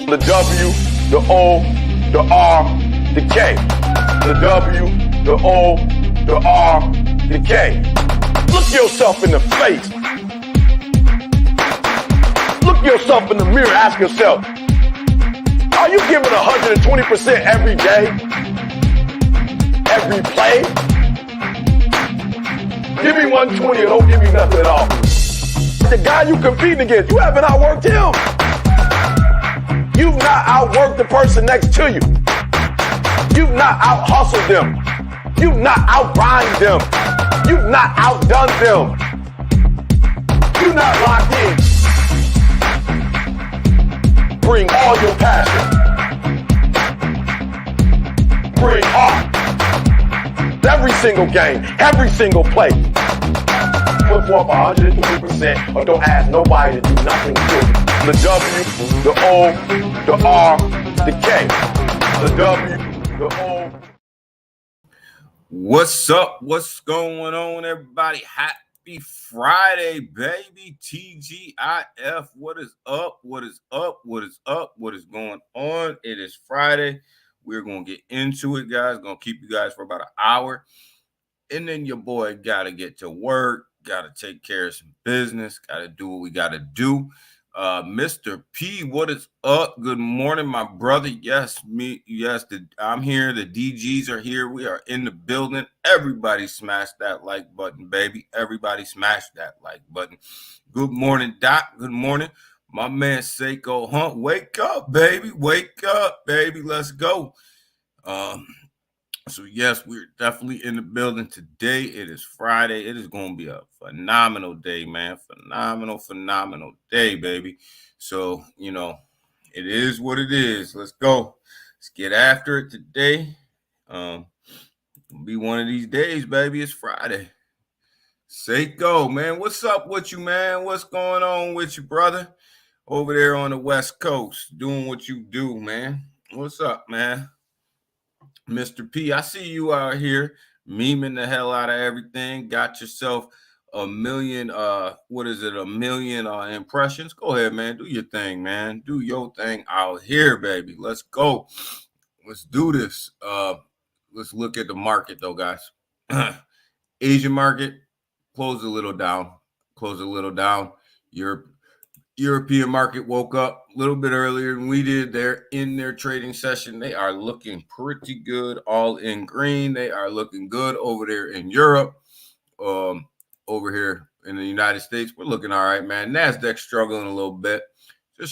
The W, the O, the R, the K. The W, the O, the R, the K. Look yourself in the face. Look yourself in the mirror. Ask yourself, are you giving 120% every day? Every play? Give me 120 or don't give me nothing at all. The guy you competing against, you haven't outworked him. You've not outworked the person next to you. You've not out-hustled them. You've not out-grind them. You've not outdone them. You're not locked in. Bring all your passion. Bring heart. Every single game, every single play. Put forth 120% or don't ask nobody to do nothing to you. The W, the O, the R, the K. The W, the O. What's up? What's going on, everybody? Happy Friday, baby. TGIF. What is up? What is up? What is up? What is going on? It is Friday. We're going to get into it, guys. Going to keep you guys for about an hour. And then your boy got to get to work. Got to take care of some business. Got to do what we got to do. Mr. P, what is up? Good morning, my brother. Yes, me. Yes, I'm here. The DGs are here. We are in the building. Everybody smash that like button, baby. Everybody smash that like button. Good morning, Doc. Good morning. My man, Seiko Hunt. Wake up, baby. Wake up, baby. Let's go. So, yes, we're definitely in the building today. It is Friday. It is going to be a phenomenal day, man. Phenomenal day, baby. So, you know, it is what it is. Let's go. Let's get after it today. It'll be one of these days, baby. It's Friday. Seiko, man. What's up with you, man? What's going on with you, brother? Over there on the West Coast, doing what you do, man. What's up, man? Mr. P, I see you out here memeing the hell out of everything. Got yourself a million, a million impressions. Go ahead, man. Do your thing, man. Do your thing out here, baby. Let's go. Let's do this. Let's look at the market, though, guys. Asian market, closed a little down. European market woke up a little bit earlier than we did. They're in their trading session. They are looking pretty good, all in green. They are looking good over there in Europe. Over here in the United States, we're looking all right, man. NASDAQ struggling a little bit. But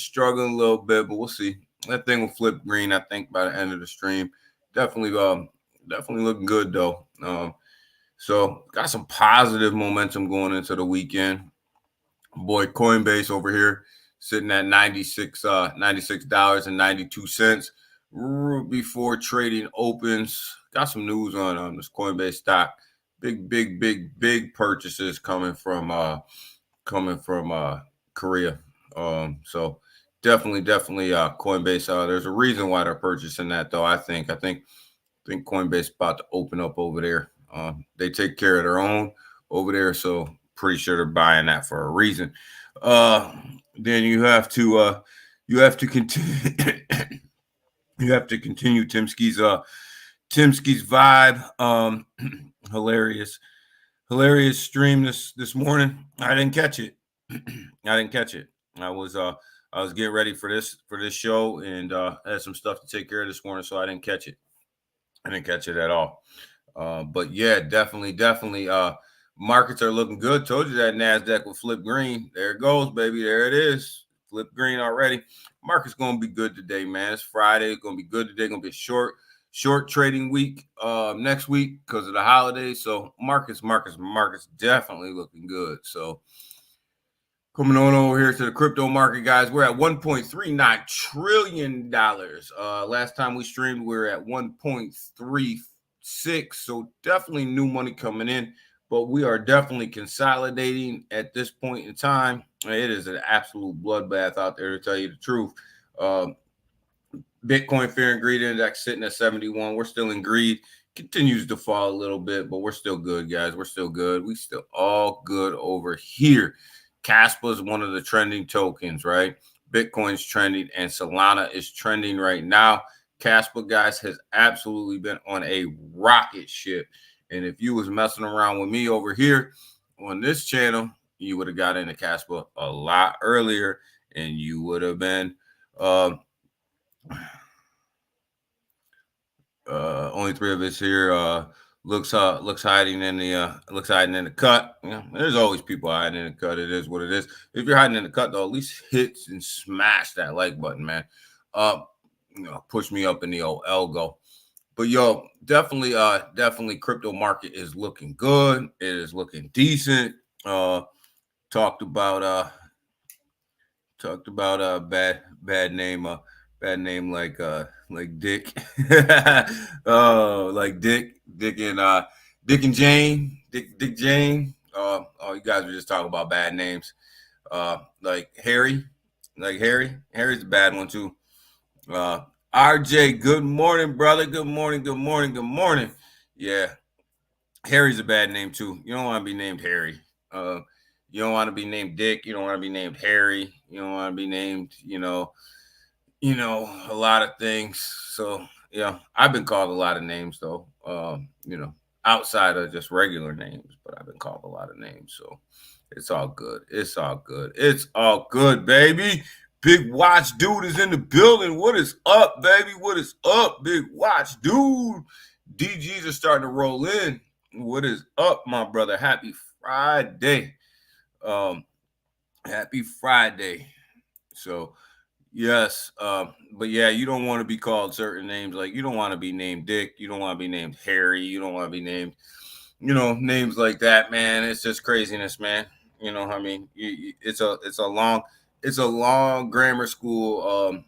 we'll see. That thing will flip green, I think, by the end of the stream. Definitely looking good, though. So got some positive momentum going into the weekend. Boy, Coinbase over here sitting at $96.92 before trading opens. Got some news on this Coinbase stock. Big purchases coming from Korea. So definitely Coinbase. There's a reason why they're purchasing that, though. I think Coinbase about to open up over there. They take care of their own over there, so pretty sure they're buying that for a reason. Then you have to continue Timsky's vibe. Hilarious stream this morning. I didn't catch it. I was getting ready for this show and had some stuff to take care of this morning, so I didn't catch it. At all. But yeah, definitely. Markets are looking good. Told you that NASDAQ will flip green. There it goes, baby. There it is. Flip green already. Market's going to be good today, man. It's Friday. It's going to be good today. Going to be a short trading week next week because of the holidays. So markets definitely looking good. So coming on over here to the crypto market, guys. We're at $1.39 trillion. Last time we streamed, we were at 1.36. So definitely new money coming in. But we are definitely consolidating at this point in time. It is an absolute bloodbath out there, to tell you the truth. Bitcoin Fear and Greed Index sitting at 71. We're still in greed. continues to fall a little bit, but we're still good, guys. We're still good. We still all good over here. Caspa is one of the trending tokens, right? Bitcoin's trending and Solana is trending right now. Caspa, guys, has absolutely been on a rocket ship. And if you was messing around with me over here on this channel, you would have got into Caspa a lot earlier, and you would have been only three of us here. Looks hiding in the cut. You know, there's always people hiding in the cut. It is what it is. If you're hiding in the cut, though, at least hit and smash that like button, man. Push me up in the old elbow. But yo, definitely crypto market is looking good. It is looking decent. Talked about bad name like Dick. Like Dick and Jane. Dick Jane. You guys were just talking about bad names. Like Harry. Harry's a bad one too. RJ, good morning, brother. Good morning. Yeah. Harry's a bad name too. You don't want to be named Harry. You don't want to be named Dick. You don't want to be named Harry. You don't want to be named, a lot of things. So, I've been called a lot of names though, outside of just regular names, but I've been called a lot of names. So it's all good. It's all good, baby. Big Watch Dude is in the building. What is up, baby? What is up, Big Watch Dude? DGs are starting to roll in. What is up, my brother? Happy Friday. Happy Friday. So, yes. But yeah, you don't want to be called certain names. Like, you don't want to be named Dick. You don't want to be named Harry. You don't want to be named, names like that, man. It's just craziness, man. I mean, it's a long grammar school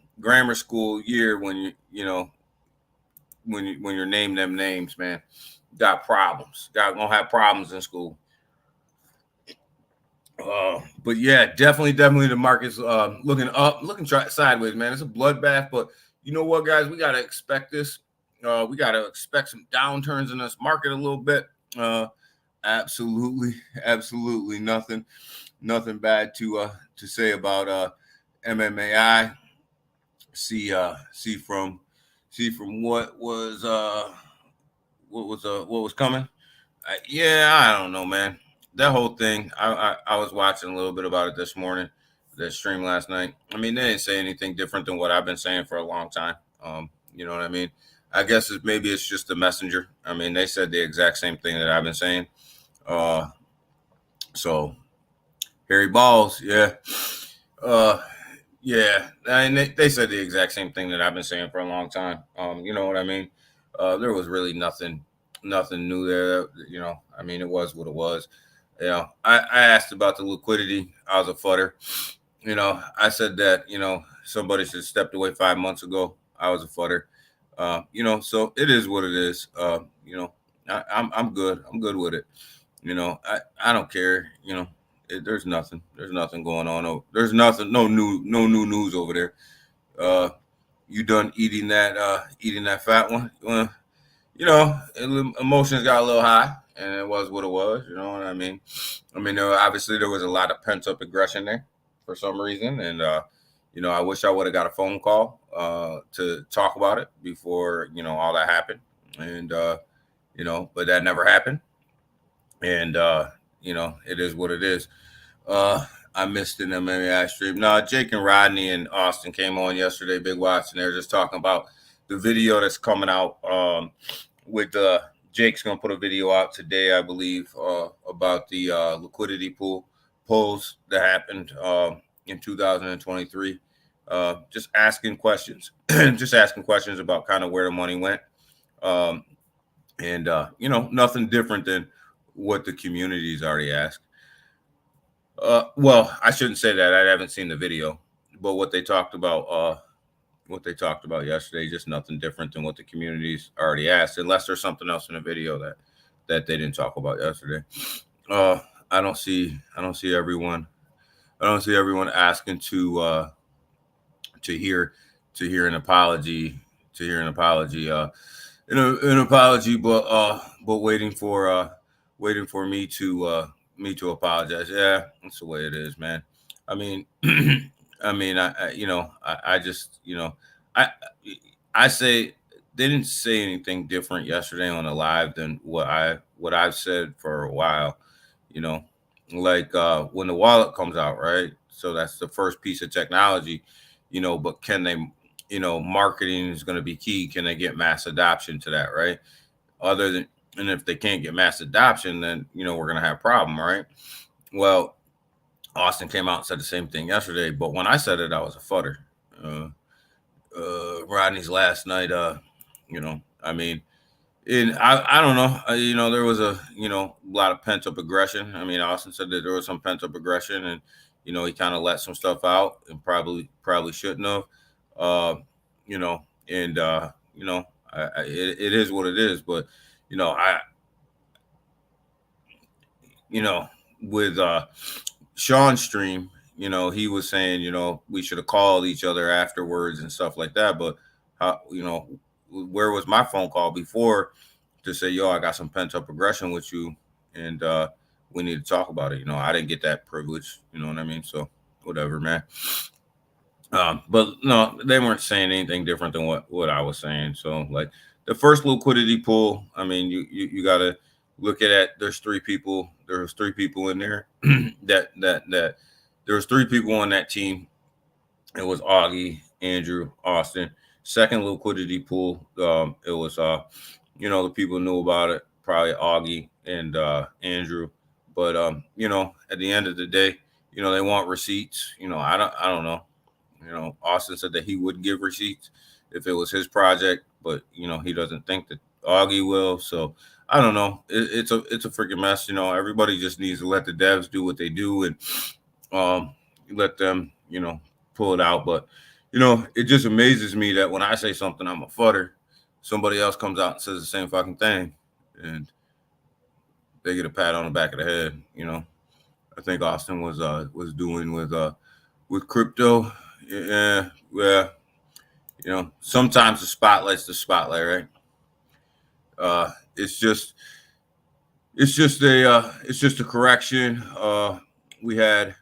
year when when you're named them names, man. Got problems. Gonna have problems in school. But yeah, definitely the market's looking up, sideways, man. It's a bloodbath, but you know what, guys? We gotta expect this. We gotta expect some downturns in this market a little bit. Absolutely nothing bad to say about MMAI. See from what was coming. I don't know, man. That whole thing. I was watching a little bit about it this morning. That stream last night. I mean, they didn't say anything different than what I've been saying for a long time. You know what I mean? I guess maybe it's just the messenger. I mean, they said the exact same thing that I've been saying. So Harry Balls, yeah. Yeah, and they said the exact same thing that I've been saying for a long time. You know what I mean? There was really nothing new there. I mean, it was what it was. I asked about the liquidity. I was a futter. I said that, somebody should have stepped away 5 months ago. I was a futter. So it is what it is. I'm good. I'm good with it. I don't care. There's nothing going on. There's nothing, no new news over there. You done eating that fat one? Emotions got a little high, and it was what it was. You know what I mean? Obviously there was a lot of pent up aggression there for some reason, and I wish I would have got a phone call to talk about it before all that happened, and but that never happened, and it is what it is. I missed an MMA stream. No, Jake and Rodney and Austin came on yesterday, Big Watch, and they're just talking about the video that's coming out. With Jake's gonna put a video out today, I believe, about the liquidity polls that happened in 2023. Just asking questions, about kind of where the money went, and nothing different than what the community's already asked. Well, I shouldn't say that. I haven't seen the video, but what they talked about yesterday, just nothing different than what the community's already asked, unless there's something else in the video that they didn't talk about yesterday. I don't see everyone asking to hear an apology. an apology, but waiting for me to apologize. Yeah, that's the way it is, man. I mean, I just, I I say they didn't say anything different yesterday on the live than what I've said for a while. You know, like when the wallet comes out, right? So that's the first piece of technology. But can they, marketing is going to be key. Can they get mass adoption to that, right? Other than, and if they can't get mass adoption, then we're going to have a problem, right? Well, Austin came out and said the same thing yesterday, but when I said it, I was a futter. Uh, Rodney's last night, I mean, and I don't know, there was a lot of pent up aggression. I mean, Austin said that there was some pent up aggression, and he kind of let some stuff out, and probably shouldn't have. Uh, you know, and it is what it is. But I with Sean's stream, he was saying, we should have called each other afterwards and stuff like that. But how, where was my phone call before to say, yo, I got some pent up aggression with you, and we need to talk about it. I didn't get that privilege. You know what I mean? So whatever, man. But no, they weren't saying anything different than what I was saying. So like the first liquidity pool, I mean, you got to look at it. There's three people. There's three people in there that there was three people on that team. It was Augie, Andrew, Austin. Second liquidity pool, it was the people knew about it, probably Augie and Andrew. But at the end of the day, they want receipts. I don't know. Austin said that he would give receipts if it was his project, but he doesn't think that Augie will. So I don't know. It's a freaking mess. Everybody just needs to let the devs do what they do, and let them pull it out. But it just amazes me that when I say something, I'm a futter, somebody else comes out and says the same fucking thing, and they get a pat on the back of the head. I think Austin was doing with crypto. Yeah, well, sometimes the spotlight's the spotlight, right? It's just a correction. We had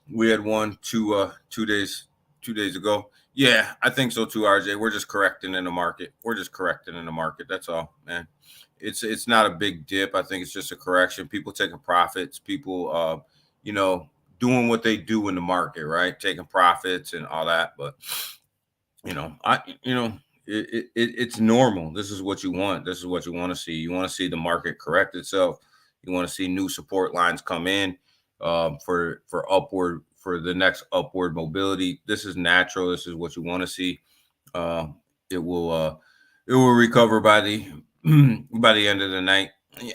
one 2 days ago. Yeah, I think so too, RJ. We're just correcting in the market. That's all, man. It's not a big dip. I think it's just a correction. People taking profits. People, doing what they do in the market, right? Taking profits and all that. But it's normal. This is what you want. This is what you want to see. You want to see the market correct itself. You want to see new support lines come in for the next upward mobility. This is natural. This is what you want to see. It will recover by the by the end of the night.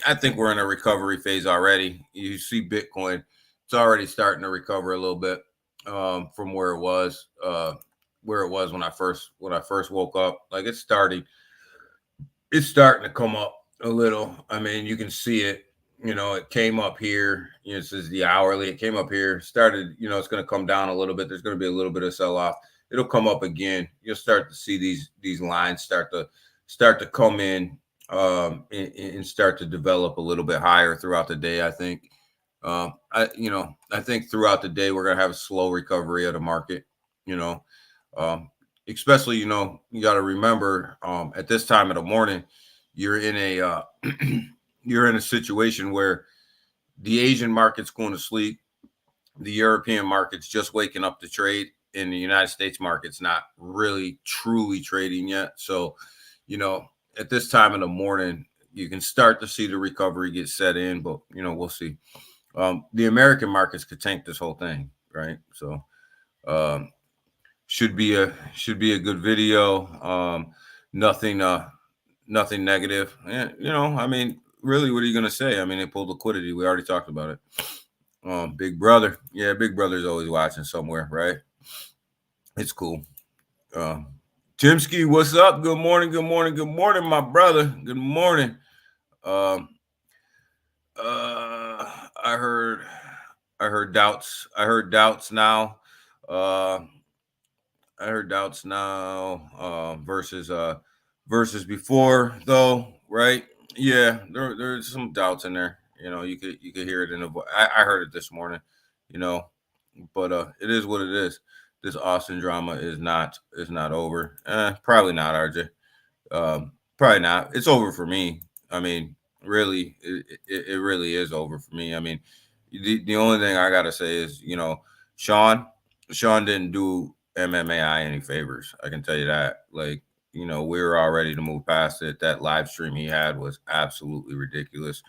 I think we're in a recovery phase already. You see Bitcoin, it's already starting to recover a little bit from where it was when I first woke up. Like it's starting to come up a little. I mean, you can see it. It came up here. This is the hourly. It came up here. Started. It's going to come down a little bit. There's going to be a little bit of sell off. It'll come up again. You'll start to see these lines start to come in and start to develop a little bit higher throughout the day. I think. I think throughout the day we're going to have a slow recovery of the market. Especially, you got to remember at this time of the morning, you're in a you're in a situation where the Asian market's going to sleep, the European market's just waking up to trade, and the United States market's not really truly trading yet. So, at this time of the morning, you can start to see the recovery get set in, but we'll see. The American markets could tank this whole thing, right? So should be a good video. Nothing negative. And, I mean, really, what are you going to say? I mean, they pulled liquidity. We already talked about it. Big Brother. Yeah, Big Brother's always watching somewhere, right? It's cool. Timsky, what's up? Good morning, my brother. Good morning. I heard doubts. I heard doubts now. Versus versus before, though, right? Yeah, there's some doubts in there. You could hear it in the voice. I heard it this morning, you know, but it is what it is. This Austin drama is not over. Probably not, RJ. Probably not. It's over for me. I mean, really, it really is over for me. I mean, the only thing I gotta say is, Sean, Sean didn't do MMAI any favors. I can tell you that. Like, we were all ready to move past it. That live stream he had was absolutely ridiculous.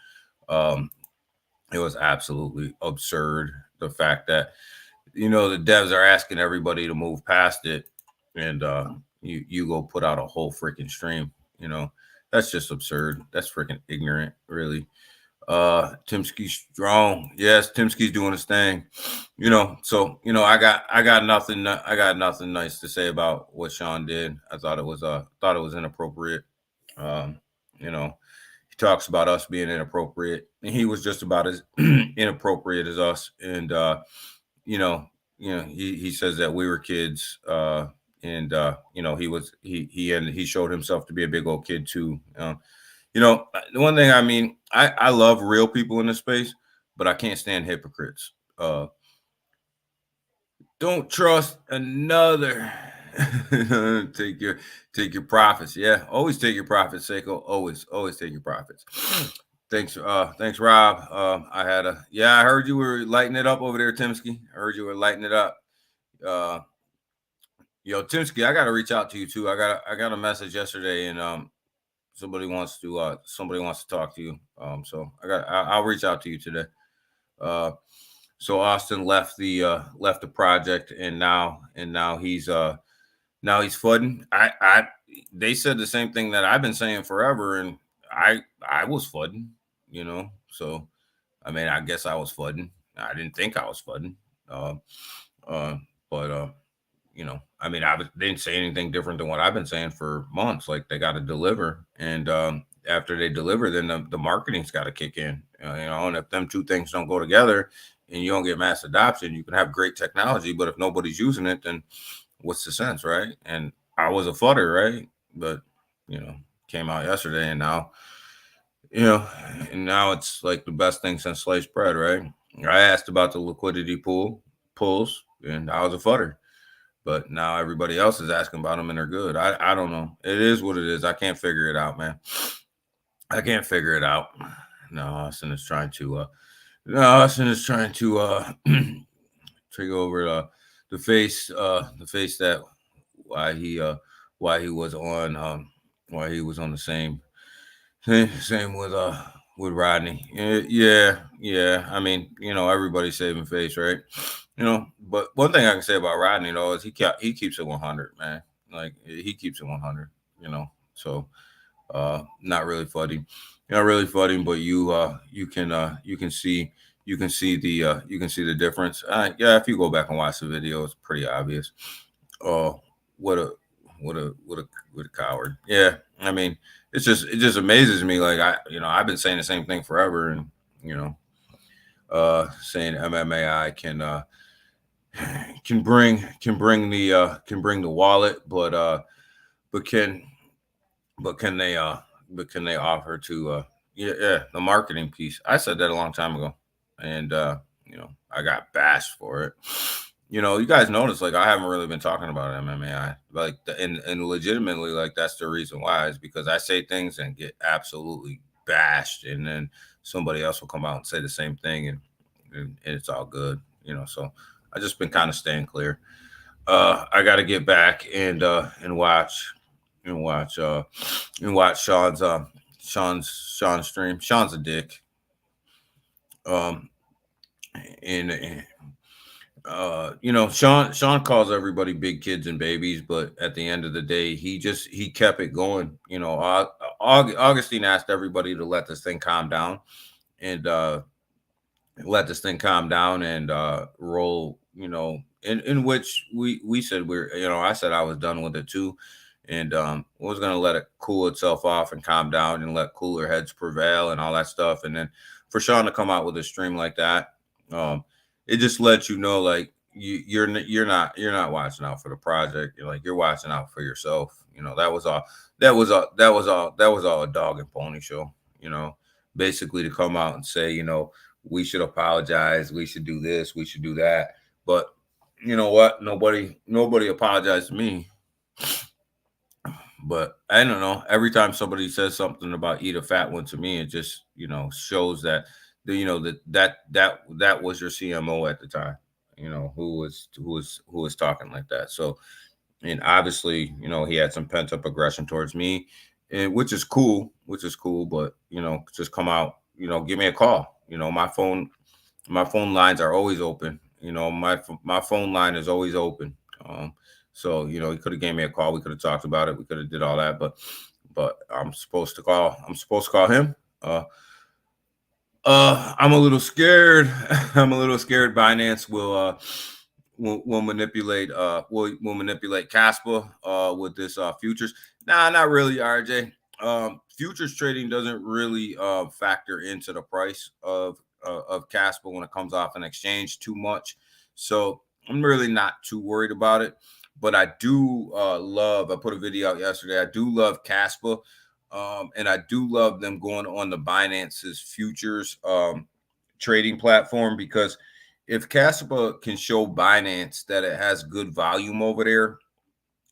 Um, it was absolutely absurd. The fact that the devs are asking everybody to move past it, and you go put out a whole freaking stream. That's just absurd. That's freaking ignorant, really. Timsky strong. Yes, Timsky's doing his thing. So I got nothing nice to say about what Sean did. I thought it was inappropriate. Um, you know, he talks about us being inappropriate, and he was just about as inappropriate as us. And you know, he says that we were kids, and he showed himself to be a big old kid too. The one thing, I mean, I love real people in this space, but I can't stand hypocrites. Don't trust another. take your profits. Yeah, always take your profits, Seiko. Always take your profits. Thanks, Rob. I heard you were lighting it up over there, Timsky. I heard you were lighting it up. Timsky, I gotta reach out to you too. I got a message yesterday, and somebody wants to talk to you. So I'll reach out to you today. So Austin left the project, and now he's fudding. They said the same thing that I've been saying forever, and I was fudding, So I mean, I guess I was fudding. I didn't think I was fudding. But I mean, didn't say anything different than what I've been saying for months. Like, they got to deliver, and after they deliver, then the marketing's got to kick in. And if them two things don't go together, and you don't get mass adoption, you can have great technology, but if nobody's using it, then what's the sense, right? And I was a fudder, right? But came out yesterday, and now it's like the best thing since sliced bread, right? I asked about the liquidity pulls, and I was a fudder. But now everybody else is asking about them, and they're good. I don't know. It is what it is. I can't figure it out, man. I can't figure it out. No, Austin is trying to take over the face that why he was on the same with Rodney. Yeah. I mean, everybody's saving face, right? But one thing I can say about Rodney, though, is he keeps it 100, man. Like, he keeps it 100. So not really funny, but you can see the difference. Yeah, if you go back and watch the video, it's pretty obvious. Oh, what a coward. Yeah, I mean, it just amazes me. Like, I've been saying the same thing forever, and saying MMAI can bring the wallet, but can they offer to the marketing piece? I said that a long time ago, and I got bashed for it. You guys notice, like, I haven't really been talking about MMAI, like, and legitimately, like, that's the reason why, is because I say things and get absolutely bashed, and then somebody else will come out and say the same thing, and it's all good, So I just been kind of staying clear. I got to get back and watch Sean's stream. Sean's a dick. Sean calls everybody big kids and babies, but at the end of the day, he kept it going. Augustine asked everybody to let this thing calm down, and roll. In which we said I said I was done with it too, and was gonna let it cool itself off and calm down and let cooler heads prevail and all that stuff. And then for Sean to come out with a stream like that, it just lets you know, like, you're not watching out for the project. You're watching out for yourself. That was all a dog and pony show. Basically to come out and say, we should apologize, we should do this, we should do that. But you know what? Nobody apologized to me. But I don't know. Every time somebody says something about eat a fat one to me, it just shows that that was your CMO at the time. Who was talking like that. So, and obviously, he had some pent up aggression towards me, and which is cool. But just come out. Give me a call. My phone lines are always open. My phone line is always open. So he could have gave me a call. We could have talked about it. We could have did all that. But I'm supposed to call him. I'm a little scared. I'm a little scared. Binance will manipulate will manipulate Caspa with this futures. Nah, not really, RJ. Futures trading doesn't really factor into the price of Caspa when it comes off an exchange too much. So I'm really not too worried about it. But I do love, I put a video out yesterday. I do love Caspa. And I do love them going on the Binance's futures trading platform, because if Caspa can show Binance that it has good volume over there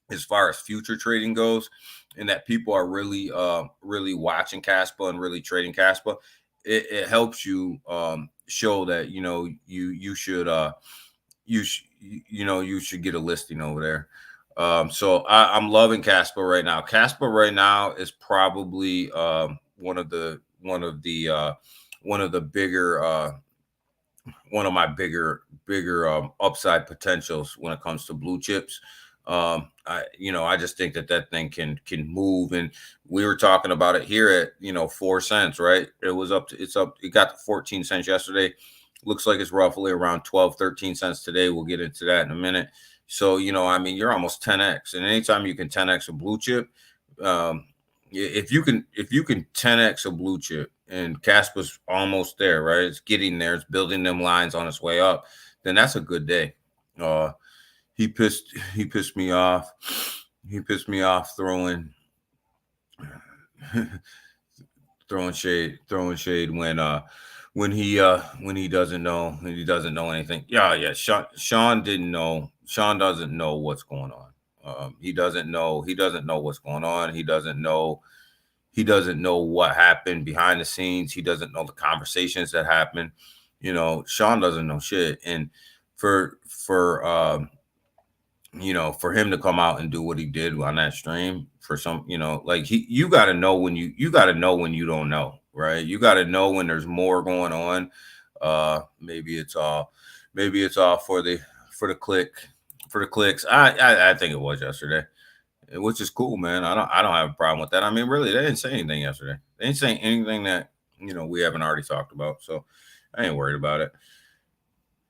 as far as future trading goes, and that people are really watching Caspa and really trading Caspa, it helps you show that you should get a listing over there. So I'm loving Caspa right now. Caspa right now is probably one of my bigger upside potentials when it comes to blue chips. I just think that thing can move, and we were talking about it here at 4 cents, right? It got to 14 cents yesterday. Looks like it's roughly around 12, 13 cents today. We'll get into that in a minute. So, you're almost 10x, and anytime you can 10x a blue chip, if you can 10x a blue chip, and Caspa's almost there, right? It's getting there. It's building them lines on its way up. Then that's a good day. He pissed me off. He pissed me off throwing shade when he doesn't know anything. Yeah. Sean didn't know. Sean doesn't know what's going on. He doesn't know what's going on. He doesn't know what happened behind the scenes. He doesn't know the conversations that happened. Sean doesn't know shit. And for him to come out and do what he did on that stream, for some, you got to know when you don't know, right? You got to know when there's more going on. Maybe it's all for the clicks. I think it was yesterday, which is cool, man. I don't have a problem with that. I mean, really, they didn't say anything yesterday. They didn't say anything that we haven't already talked about. So I ain't worried about it.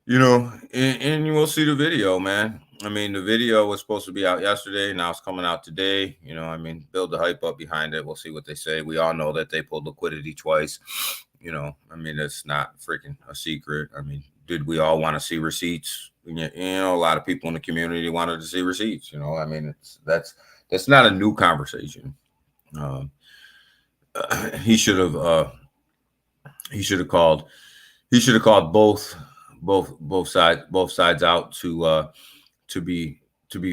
And you will see the video, man. I mean, the video was supposed to be out yesterday. Now it's coming out today. Build the hype up behind it. We'll see what they say. We all know that they pulled liquidity twice. It's not freaking a secret. Did we all want to see receipts? A lot of people in the community wanted to see receipts. That's not a new conversation. He should have called both sides out to be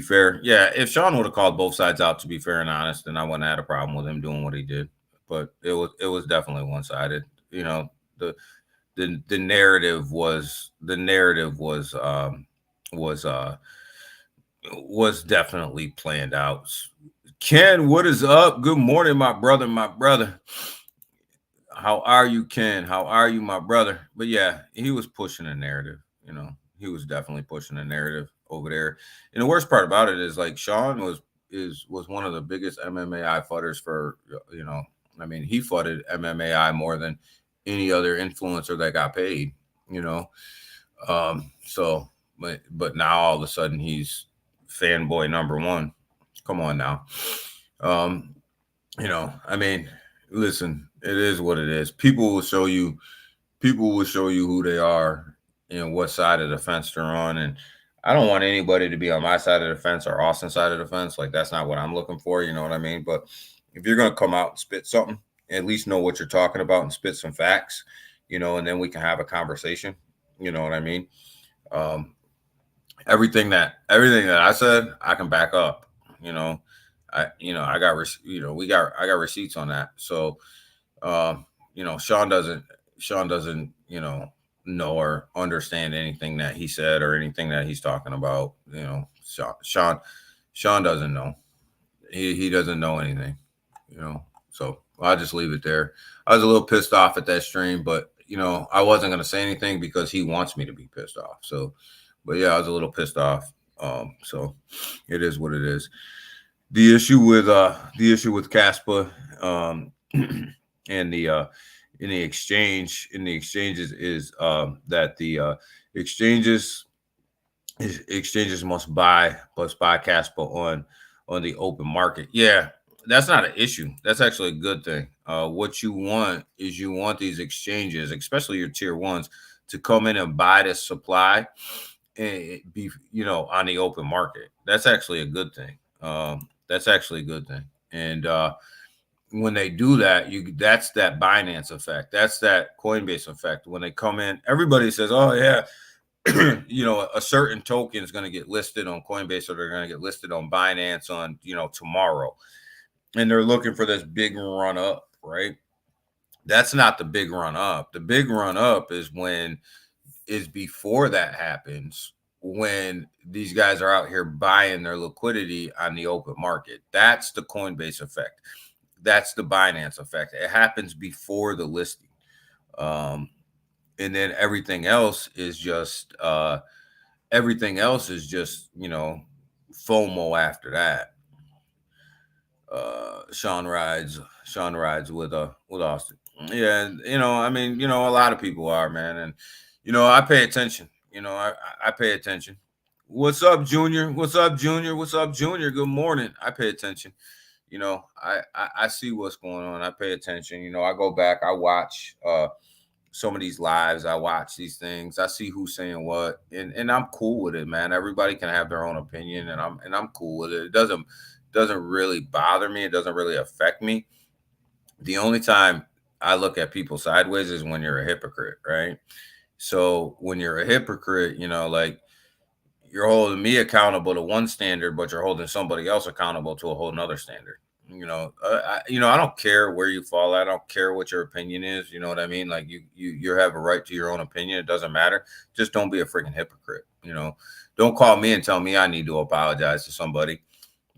fair. Yeah, if Sean would have called both sides out to be fair and honest, then I wouldn't have had a problem with him doing what he did. But it was definitely one-sided. The narrative was definitely planned out. Ken, what is up? Good morning, my brother. How are you, Ken? How are you, my brother? But yeah, he was pushing a narrative. He was definitely pushing a narrative over there. And the worst part about it is, Sean was one of the biggest MMAI fighters for, he fought MMAI more than any other influencer that got paid, So, but now all of a sudden he's fanboy number one. Come on now. Listen, it is what it is. People will show you who they are and what side of the fence they're on. And I don't want anybody to be on my side of the fence or Austin's side of the fence. Like that's not what I'm looking for. You know what I mean? But if you're gonna come out and spit something, at least know what you're talking about and spit some facts. And then we can have a conversation. You know what I mean? Um, everything that I said, I can back up. You know, I got I got receipts on that. So Sean doesn't know or understand anything that he said or anything that he's talking about. Sean doesn't know. He doesn't know anything. So I'll just leave it there. I was a little pissed off at that stream, but I wasn't gonna say anything because he wants me to be pissed off. So, but yeah, I was a little pissed off. So it is what it is. The issue with Caspa, and the in the exchanges is that the exchanges exchanges must buy Caspa on the open market. Yeah, that's not an issue. That's actually a good thing. What you want is you want these exchanges, especially your tier ones, to come in and buy the supply and be on the open market. That's actually a good thing. That's actually a good thing. And when they do that, that's that Binance effect. That's that Coinbase effect. When they come in, everybody says, "Oh yeah, a certain token is going to get listed on Coinbase or they're going to get listed on Binance on tomorrow," and they're looking for this big run up, right? That's not the big run up. The big run up is before that happens, when these guys are out here buying their liquidity on the open market. That's the Coinbase effect. That's the Binance effect. It happens before the listing. And then everything else is just FOMO after that. Sean rides with Austin. Yeah, a lot of people are, man. And I pay attention. I pay attention. What's up, Junior? What's up, Junior? What's up, Junior? Good morning. I pay attention. I see what's going on. I pay attention. I go back, I watch some of these lives, I watch these things, I see who's saying what, and I'm cool with it, man. Everybody can have their own opinion, and I'm cool with it. It doesn't really bother me. It doesn't really affect me. The only time I look at people sideways is when you're a hypocrite, right? So when you're a hypocrite, like, you're holding me accountable to one standard, but you're holding somebody else accountable to a whole nother standard. I don't care where you fall at. I don't care what your opinion is. You know what I mean? Like you have a right to your own opinion. It doesn't matter. Just don't be a freaking hypocrite. Don't call me and tell me I need to apologize to somebody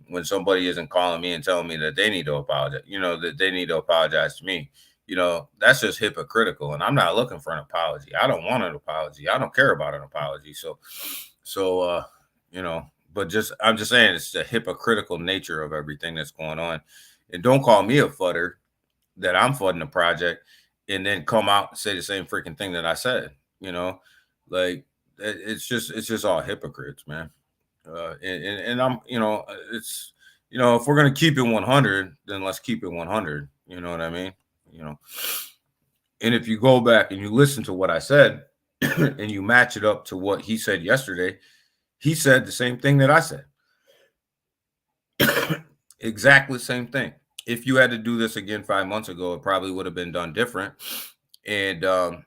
when somebody isn't calling me and telling me that they need to apologize. That they need to apologize to me. That's just hypocritical. And I'm not looking for an apology. I don't want an apology. I don't care about an apology. So, but I'm just saying it's the hypocritical nature of everything that's going on. And don't call me a fudder that I'm fudding the project and then come out and say the same freaking thing that I said. Like it's just all hypocrites, man. And I'm, it's, if we're gonna keep it 100, then let's keep it 100. You know what I mean? And if you go back and you listen to what I said and you match it up to what he said yesterday, he said the same thing that I said. Exactly the same thing. If you had to do this again 5 months ago, it probably would have been done different. And, the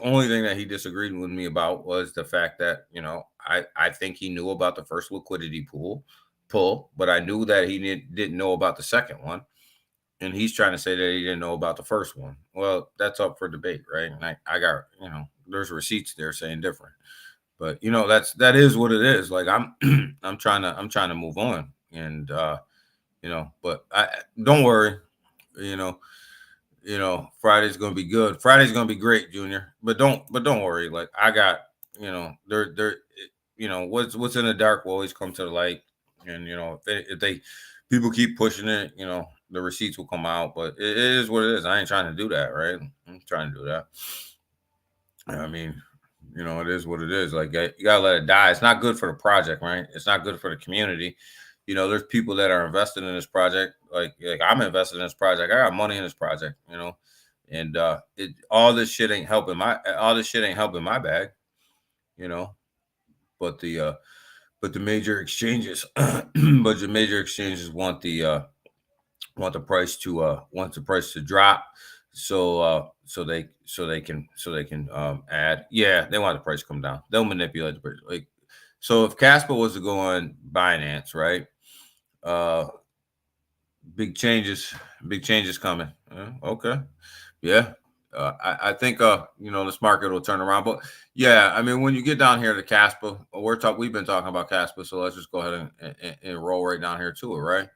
only thing that he disagreed with me about was the fact that, I think he knew about the first liquidity pull, but I knew that he didn't know about the second one. And he's trying to say that he didn't know about the first one. Well, that's up for debate, right? And I got, there's receipts there saying different. But that is what it is. Like I'm trying to move on, and but don't worry, Friday's gonna be good. Friday's gonna be great, Junior. But don't worry. Like I got, what's in the dark will always come to the light, and if people keep pushing it, the receipts will come out. But it is what it is. I ain't trying to do that, right? I'm trying to do that. I mean. It is what it is. Like you gotta let it die. It's not good for the project, right? It's not good for the community. There's people that are invested in this project. Like I'm invested in this project. I got money in this project. And all this shit ain't helping my bag. but the major exchanges, want the price to drop, so they can add. Yeah, they want the price to come down. They'll manipulate the price. Like, so if Casper was to go on Binance, right? Big changes coming. Okay, yeah. I think this market will turn around. But yeah, I mean, when you get down here to Casper, we've been talking about Casper, so let's just go ahead and roll right down here to it, right?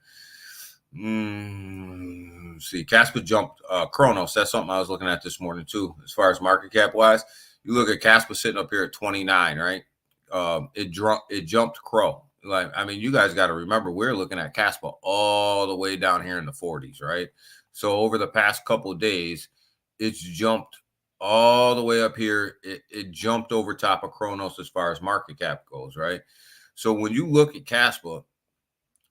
See, Casper jumped Kronos. That's something I was looking at this morning too. As far as market cap wise, you look at Casper sitting up here at 29, right? It jumped Crow. Like, I mean, you guys got to remember, we're looking at Casper all the way down here in the 40s, right? So over the past couple of days, it's jumped all the way up here. It jumped over top of Kronos as far as market cap goes, right? So when you look at Casper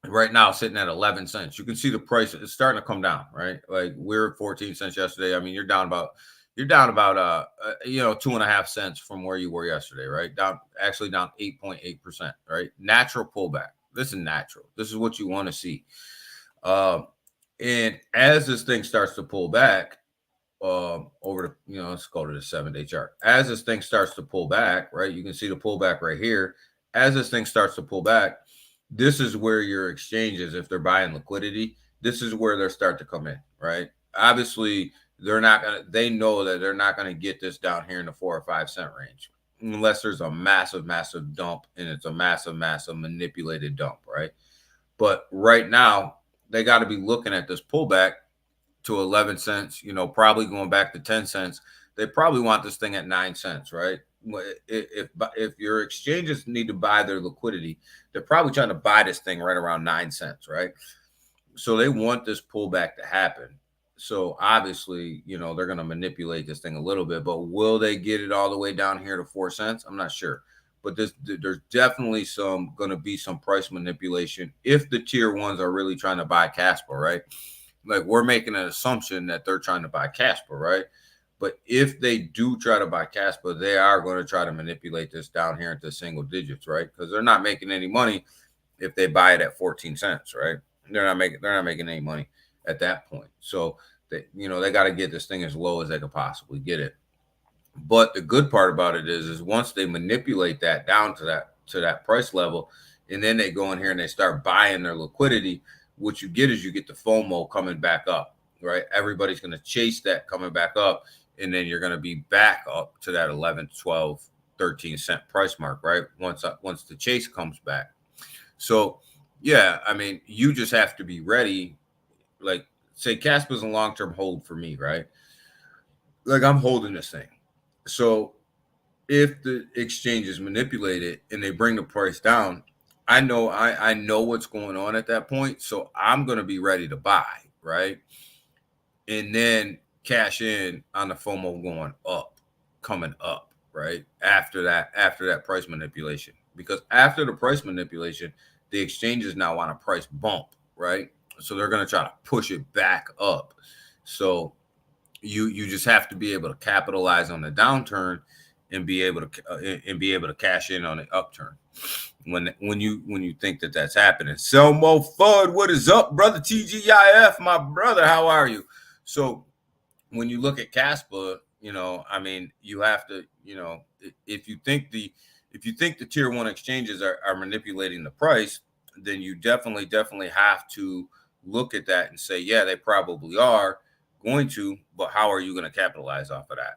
right now, sitting at 11 cents, you can see the price is starting to come down, right? Like, we're at 14 cents yesterday. I mean, you're down about 2.5 cents from where you were yesterday, right? Down 8.8%, right? Natural pullback. This is natural. This is what you want to see. And as this thing starts to pull back, over the, let's go to the 7-day chart. As this thing starts to pull back, right? You can see the pullback right here. As this thing starts to pull back, this is where your exchanges, if they're buying liquidity, this is where they start to come in, right? Obviously, they know that they're not going to get this down here in the 4 or 5 cent range unless there's a massive dump, and it's a massive manipulated dump, right? But right now, they got to be looking at this pullback to 11 cents, probably going back to 10 cents. They probably want this thing at 9 cents, right? If your exchanges need to buy their liquidity, they're probably trying to buy this thing right around 9 cents, right? So they want this pullback to happen. So obviously, they're going to manipulate this thing a little bit, but will they get it all the way down here to 4 cents? I'm not sure. But there's definitely going to be some price manipulation if the tier ones are really trying to buy Casper, right? Like, we're making an assumption that they're trying to buy Casper, right? But if they do try to buy Casper, they are going to try to manipulate this down here into single digits, right? Because they're not making any money if they buy it at 14 cents, right? They're not making any money at that point. So they got to get this thing as low as they could possibly get it. But the good part about it is once they manipulate that down to that price level, and then they go in here and they start buying their liquidity, what you get is you get the FOMO coming back up, right? Everybody's going to chase that coming back up, and then you're going to be back up to that 11, 12, 13 cent price mark, right? Once the chase comes back. So, yeah, I mean, you just have to be ready. Like, say Casper's a long-term hold for me, right? Like, I'm holding this thing. So if the exchanges manipulate it and they bring the price down, I know what's going on at that point. So I'm going to be ready to buy, right? And then cash in on the FOMO coming up, right? After that price manipulation. Because after the price manipulation, the exchanges now want a price bump, right? So they're going to try to push it back up. So you just have to be able to capitalize on the downturn and be able to cash in on the upturn when you think that that's happening. Selmo Fudd, what is up, brother? TGIF, my brother, how are you? So when you look at Casper, I mean, you have to, if you think the tier one exchanges are manipulating the price, then you definitely have to look at that and say, yeah, they probably are going to, but how are you going to capitalize off of that?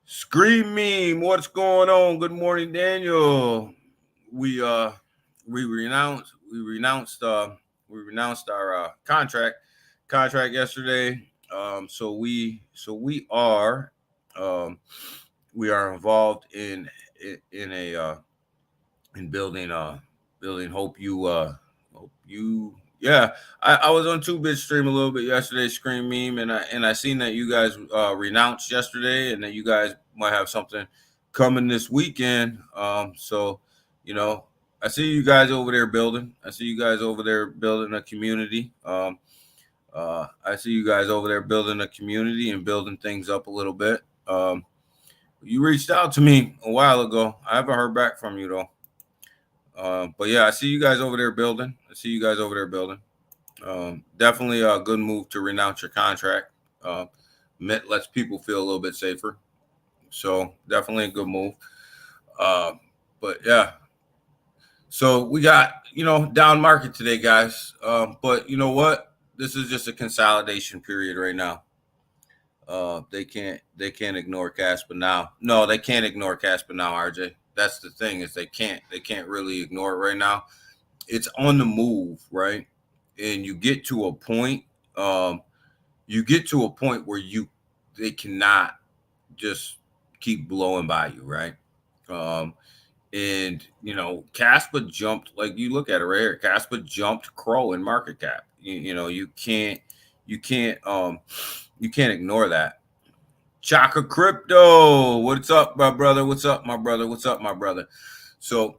Scream Meme, what's going on? Good morning, Daniel. We renounced our contract yesterday. So we are involved in building Hope You. Yeah, I was on 2-bit stream a little bit yesterday, Scream Meme, and I seen that you guys renounced yesterday, and that you guys might have something coming this weekend. So I see you guys over there building. I see you guys over there building a community. I see you guys over there building a community and building things up a little bit. you reached out to me a while ago. I haven't heard back from you though. But yeah, I see you guys over there building. Definitely a good move to renounce your contract. Lets people feel a little bit safer. So definitely a good move. But yeah. So we got, down market today, guys. But you know what? This is just a consolidation period right now. They can't ignore Casper now. No, they can't ignore Casper now, RJ. That's the thing, is they can't really ignore it right now. It's on the move, right? And you get to a point, where they cannot just keep blowing by you, right? And Casper jumped, like, you look at it right here. Casper jumped Crow in market cap. You can't ignore that. Chaka Crypto, what's up, my brother? What's up, my brother? So,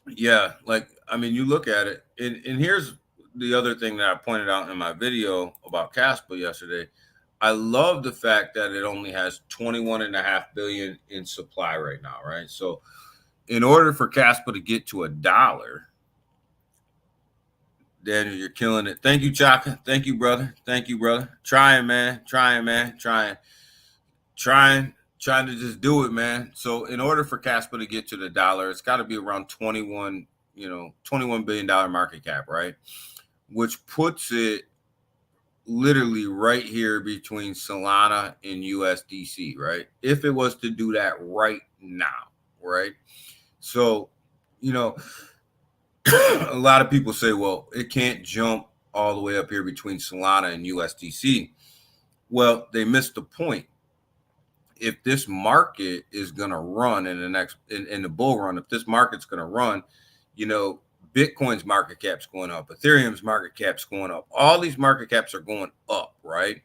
yeah, like, I mean, you look at it, and here's the other thing that I pointed out in my video about Casper yesterday. I love the fact that it only has 21.5 billion in supply right now, right? So in order for Casper to get to $1, Daniel, you're killing it. Thank you, Chaka. Thank you, brother. Trying, man. Trying to just do it, man. So in order for Casper to get to the $1, it's got to be around $21 billion market cap, right? Which puts it literally right here between Solana and USDC, right? If it was to do that right now, right? So, a lot of people say, well, it can't jump all the way up here between Solana and USDC. Well, they missed the point. If this market is going to run in the bull run, if this market's going to run, Bitcoin's market cap's going up, Ethereum's market cap's going up. All these market caps are going up, right?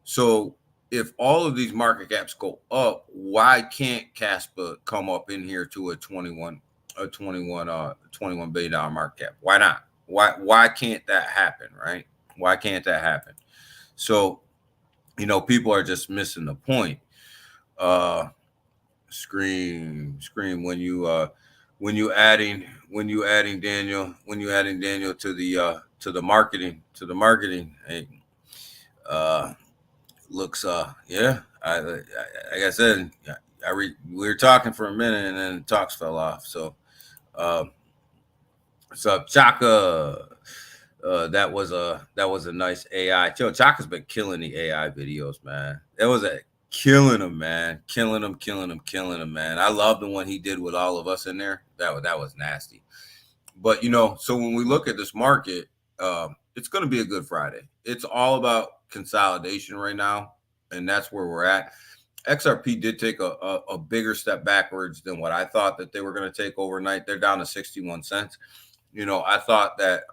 So if all of these market caps go up, why can't Casper come up in here to a 21 billion market cap? Why not? Why can't that happen, right? Why can't that happen? So, people are just missing the point. Scream when you adding Daniel to the marketing, hey, looks yeah, like I said, we were talking for a minute and then the talks fell off. So what's up, Chaka? That was a nice AI. Chaka's been killing the AI videos, man. It was killing him, man. Killing him, man. I love the one he did with all of us in there. That was nasty. But so when we look at this market, it's going to be a good Friday. It's all about consolidation right now, and that's where we're at. XRP did take a bigger step backwards than what I thought that they were going to take overnight. They're down to 61 cents. I thought that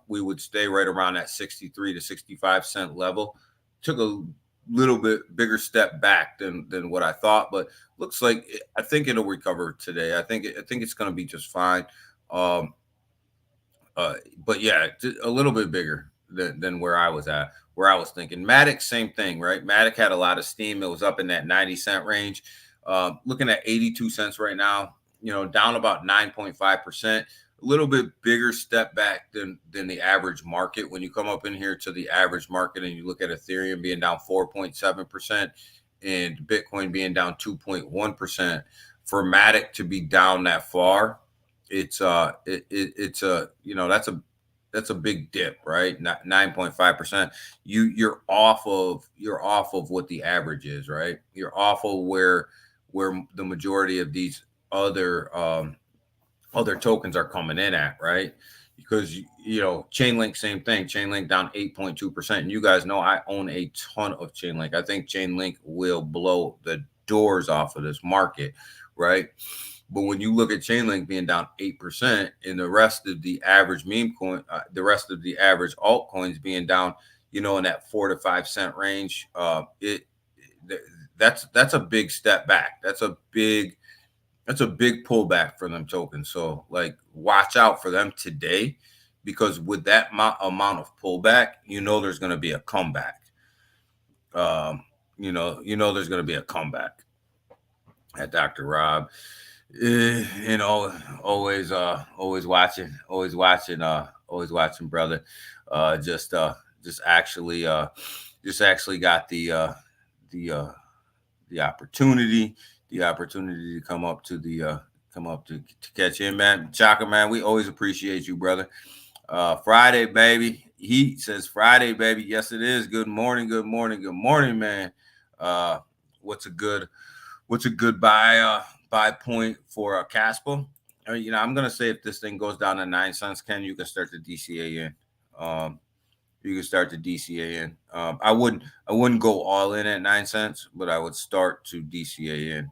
we would stay right around that 63 to 65 cent level. Took a little bit bigger step back than what I thought, but looks like I think it'll recover today. I think it's going to be just fine. But yeah, a little bit bigger than where I was at, where I was thinking. Matic, same thing, right? Matic had a lot of steam. It was up in that 90 cent range. Looking at 82 cents right now, down about 9.5%. A little bit bigger step back than the average market. When you come up in here to the average market and you look at Ethereum being down 4.7% and Bitcoin being down 2.1%, for Matic to be down that far, it's a that's a big dip, right? 9.5%. You're off of what the average is, right? You're off of where the majority of these other tokens are coming in at, right? Because Chainlink, same thing. Chainlink down 8.2%. And you guys know I own a ton of Chainlink. I think Chainlink will blow the doors off of this market, right? But when you look at Chainlink being down 8% and the rest of the average meme coin, the rest of the average altcoins being down, in that 4 to 5 cent range, that's a big step back. That's a big pullback for them tokens. So watch out for them today, because with that amount of pullback, there's going to be a comeback. There's going to be a comeback. at Dr. Rob. You know, always watching, always watching, brother. Uh, just uh, just actually, just actually got the uh, the opportunity, to come up to to catch in, man. Chaka, man, we always appreciate you, brother. Friday, baby. He says Friday, baby. Yes, it is. Good morning, good morning, good morning, man. Uh, what's a good buy point for a Casper? You know, I'm gonna say if this thing goes down to 9 cents, Ken, you can start the DCA in. Um, you can start the DCA in. I wouldn't go all in at 9 cents, but I would start to DCA in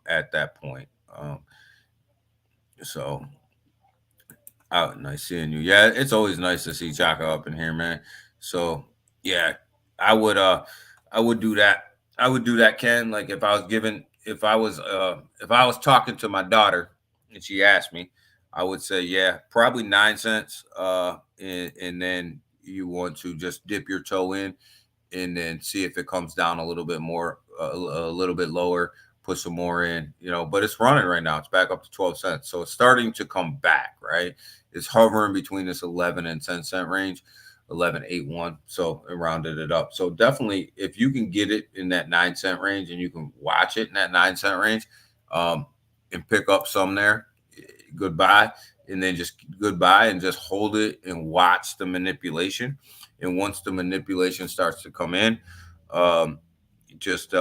at that point. So out, nice seeing you. Yeah, it's always nice to see Chaka up in here, man. So yeah, I would I would do that. I would do that, Ken. Like if I was talking to my daughter and she asked me, I would say, yeah, probably 9 cents. And then you want to just dip your toe in and then see if it comes down a little bit more, a little bit lower, put some more in, you know. But it's running right now. It's back up to 12 cents. So it's starting to come back, right? It's hovering between this 11 and 10 cent range, 11.81. So it rounded it up. So definitely, if you can get it in that 9 cent range and you can watch it in that 9 cent range, um, and pick up some there, goodbye. And then just goodbye and just hold it and watch the manipulation. And once the manipulation starts to come in, um, just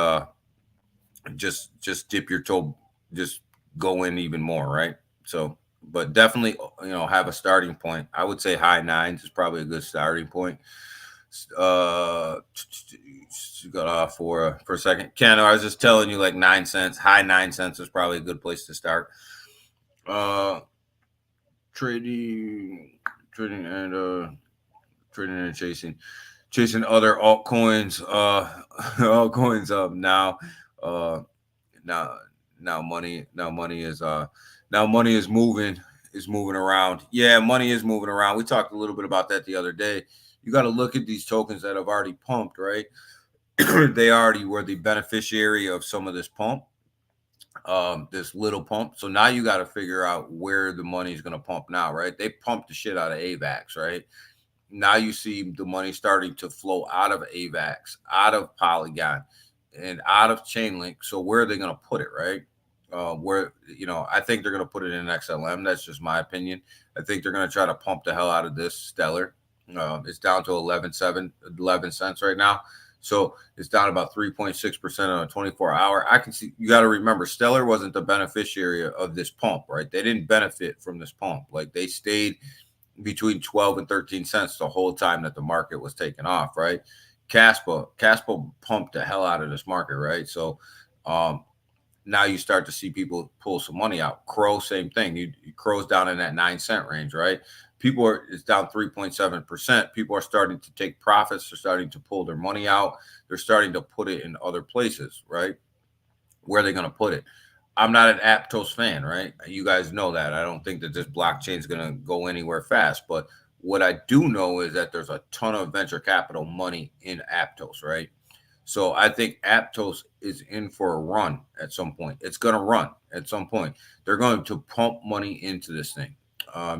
just dip your toe, just go in even more, right? So, but definitely, have a starting point. I would say high nines is probably a good starting point. Uh, got off for a second. Ken, I was just telling you, like 9 cents, high 9 cents is probably a good place to start. Uh, trading, trading and trading and chasing other altcoins. Altcoins up now. Uh, now now money is moving around. Yeah, money is moving around. We talked a little bit about that the other day. You got to look at these tokens that have already pumped, right? They already were the beneficiary of some of this pump, this little pump. So now you got to figure out where the money is going to pump now, right? They pumped the shit out of AVAX, right? Now you see the money starting to flow out of AVAX, out of Polygon, and out of Chainlink. So where are they going to put it, right? Where I think they're going to put it in XLM. That's just my opinion. I think they're going to try to pump the hell out of this Stellar. It's down to 11 cents right now. So it's down about 3.6% on a 24-hour. I can see, you got to remember, Stellar wasn't the beneficiary of this pump, right? They didn't benefit from this pump. Like they stayed between 12 and 13 cents the whole time that the market was taking off, right? Caspa pumped the hell out of this market, right? So now you start to see people pull some money out. Crow, same thing. Crow's down in that 9 cent range, right? It's down 3.7%. People are starting to take profits. They're starting to pull their money out. They're starting to put it in other places, right? Where are they going to put it? I'm not an Aptos fan, right? You guys know that. I don't think that this blockchain is going to go anywhere fast. But what I do know is that there's a ton of venture capital money in Aptos, right? So I think Aptos is in for a run at some point. It's going to run at some point. They're going to pump money into this thing,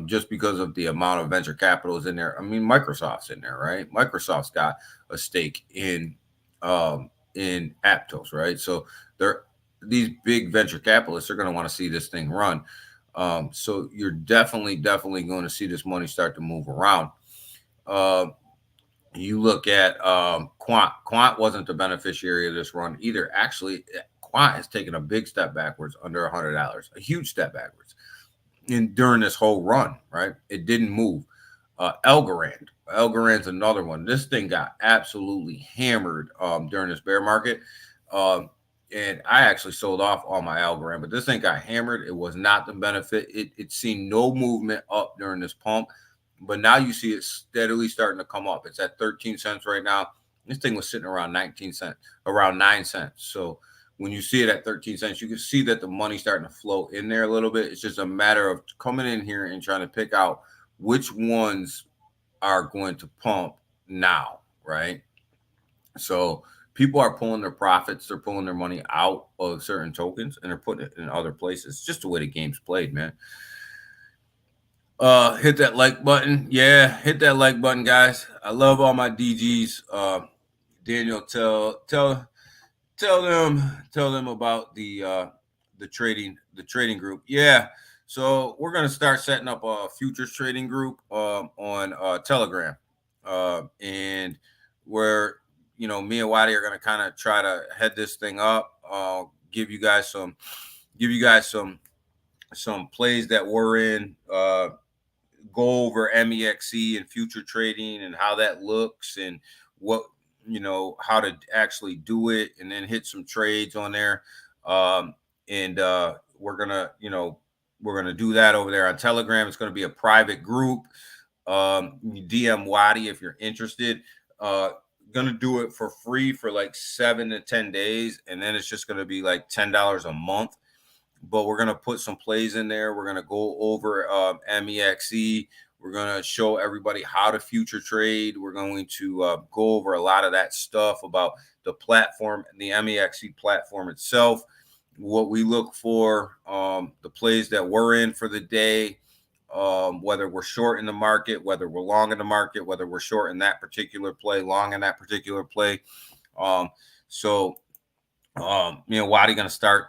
just because of the amount of venture capital is in there. I mean, Microsoft's in there, right? Microsoft's got a stake in Aptos, right? So these big venture capitalists are going to want to see this thing run. So you're definitely going to see this money start to move around. You look at Quant. Quant wasn't the beneficiary of this run either. Actually, Quant has taken a big step backwards under $100, a huge step backwards during this whole run, right? It didn't move. Elgarand's another one. This thing got absolutely hammered during this bear market. And I actually sold off all my Algorand, but this thing got hammered. It was not the benefit. It's seen no movement up during this pump, but now you see it steadily starting to come up. It's at 13 cents right now. This thing was sitting around 19 cents, around 9 cents. So when you see it at 13 cents, you can see that the money's starting to flow in there a little bit. It's just a matter of coming in here and trying to pick out which ones are going to pump now, right? So people are pulling their profits, they're pulling their money out of certain tokens and they're putting it in other places. It's just the way the game's played, man. Hit that like button. Yeah, hit that like button, guys. I love all my DGs. Daniel, tell them about the trading group. Yeah. So we're gonna start setting up a futures trading group on Telegram. And where me and Waddy are gonna kind of try to head this thing up. Give you guys some plays that we're in. Go over MEXC and future trading and how that looks and what how to actually do it, and then hit some trades on there. And we're gonna do that over there on Telegram. It's gonna be a private group. DM Waddy if you're interested. Gonna do it for free for like 7 to 10 days, and then it's just gonna be like $10 a month. But we're gonna put some plays in there. We're gonna go over MEXC. We're gonna show everybody how to future trade. We're going to go over a lot of that stuff about the platform, the MEXC platform itself, what we look for, the plays that we're in for the day, whether we're short in the market, whether we're long in the market, whether we're short in that particular play, long in that particular play. So me and Waddy gonna start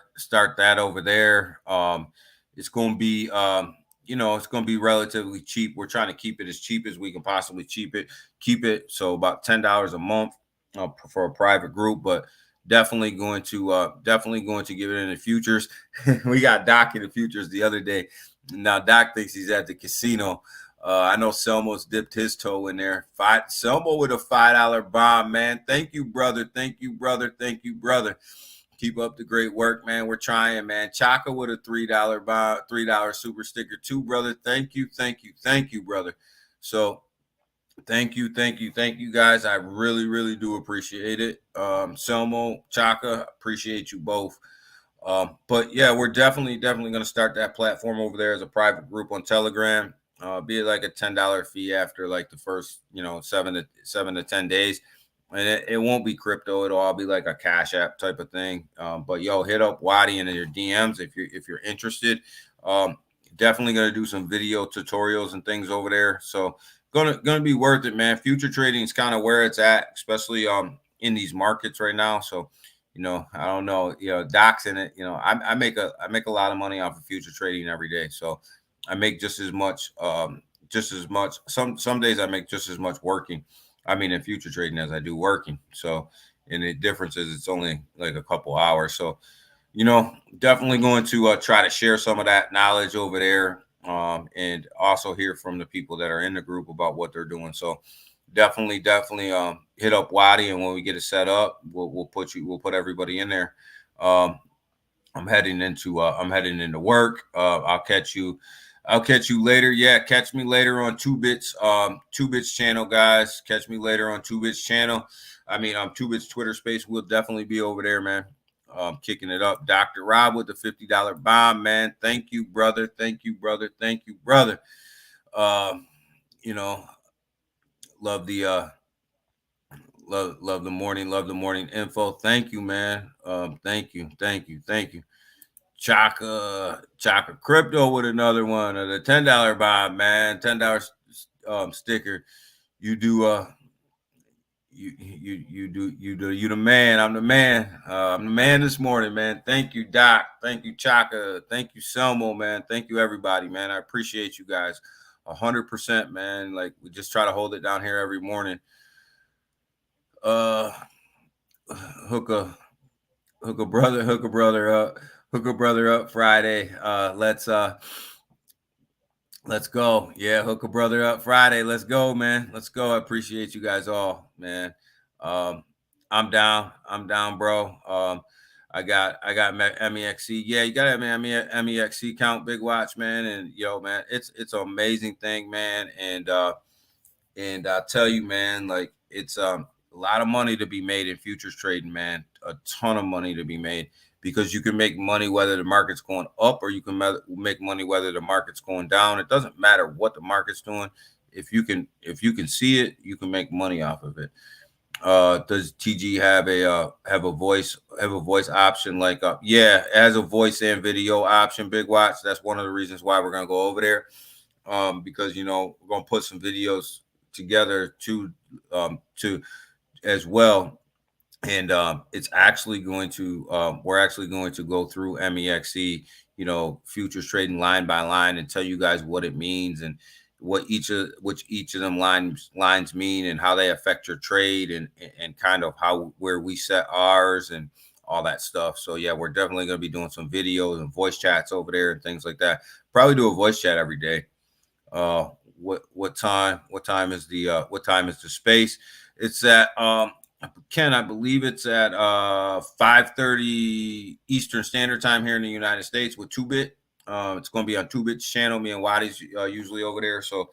that over there. It's gonna be it's gonna be relatively cheap. We're trying to keep it as cheap as we can possibly keep it. So about $10 a month for a private group, but definitely going to give it in the futures. We got Doc in the futures the other day. Now Doc thinks he's at the casino. I know Selmo's dipped his toe in there. Selmo with a $5 bomb, man. Thank you, brother. Thank you, brother. Thank you, brother. Keep up the great work, man. We're trying, man. Chaka with a $3 bomb, $3 super sticker too, brother. Thank you, brother. So thank you, guys. I really, really do appreciate it. Selmo, Chaka, appreciate you both. But yeah, we're definitely going to start that platform over there as a private group on Telegram. Be like a $10 fee after like the first 7 to 10 days, and it won't be crypto. It'll all be like a Cash App type of thing. But yo, hit up Waddy in your DMs if you're interested. Definitely gonna do some video tutorials and things over there. So gonna be worth it, man. Future trading is kind of where it's at, especially in these markets right now. So I don't know, Doc's in it. I make a lot of money off of future trading every day. So I make just as much. Some days I make just as much working. I mean, in future trading as I do working. So, and the difference is it's only like a couple hours. So, definitely going to try to share some of that knowledge over there, and also hear from the people that are in the group about what they're doing. So, definitely hit up Waddy, and when we get it set up, we'll put everybody in there. I'm heading into work. I'll catch you later. Yeah, catch me later on 2Bits channel, guys. Catch me later on 2Bits channel. I mean, 2Bits Twitter space. We'll definitely be over there, man. Kicking it up. Dr. Rob with the $50 bomb, man. Thank you, brother. Thank you, brother. Thank you, brother. Love the morning info. Thank you, man. Thank you. Chaka Crypto with another one of the $10 bomb, man. $10 sticker. You do you the man. I'm the man. I'm the man this morning, man. Thank you, Doc. Thank you, Chaka. Thank you, Selmo, man. Thank you, everybody, man. I appreciate you guys 100%, man. Like, we just try to hold it down here every morning. Hook a brother up Friday. Let's go. Yeah, hook a brother up Friday. Let's go, man. Let's go. I appreciate you guys all, man. I'm down, bro. I got MEXC. Yeah, you gotta have an MEXC account, Big Watch, man. And yo, man, it's an amazing thing, man. And I'll tell you, man, like, it's a lot of money to be made in futures trading, man. A ton of money to be made, because you can make money whether the market's going up, or you can make money whether the market's going down. It doesn't matter what the market's doing. If you can see it, you can make money off of it. Does TG have a voice option? Like, yeah, it has a voice and video option. Big Watch. That's one of the reasons why we're gonna go over there. Because we're gonna put some videos together to as well, and it's actually going to we're actually going to go through MEXC, futures trading line by line, and tell you guys what it means and what each of them lines mean and how they affect your trade and kind of where we set ours and all that stuff. So yeah, we're definitely going to be doing some videos and voice chats over there and things like that. Probably do a voice chat every day. What time is the space? It's at Ken, I believe it's at 5:30 Eastern Standard Time here in the United States with 2-Bit. It's going to be on 2-Bit's channel. Me and Waddy's usually over there, so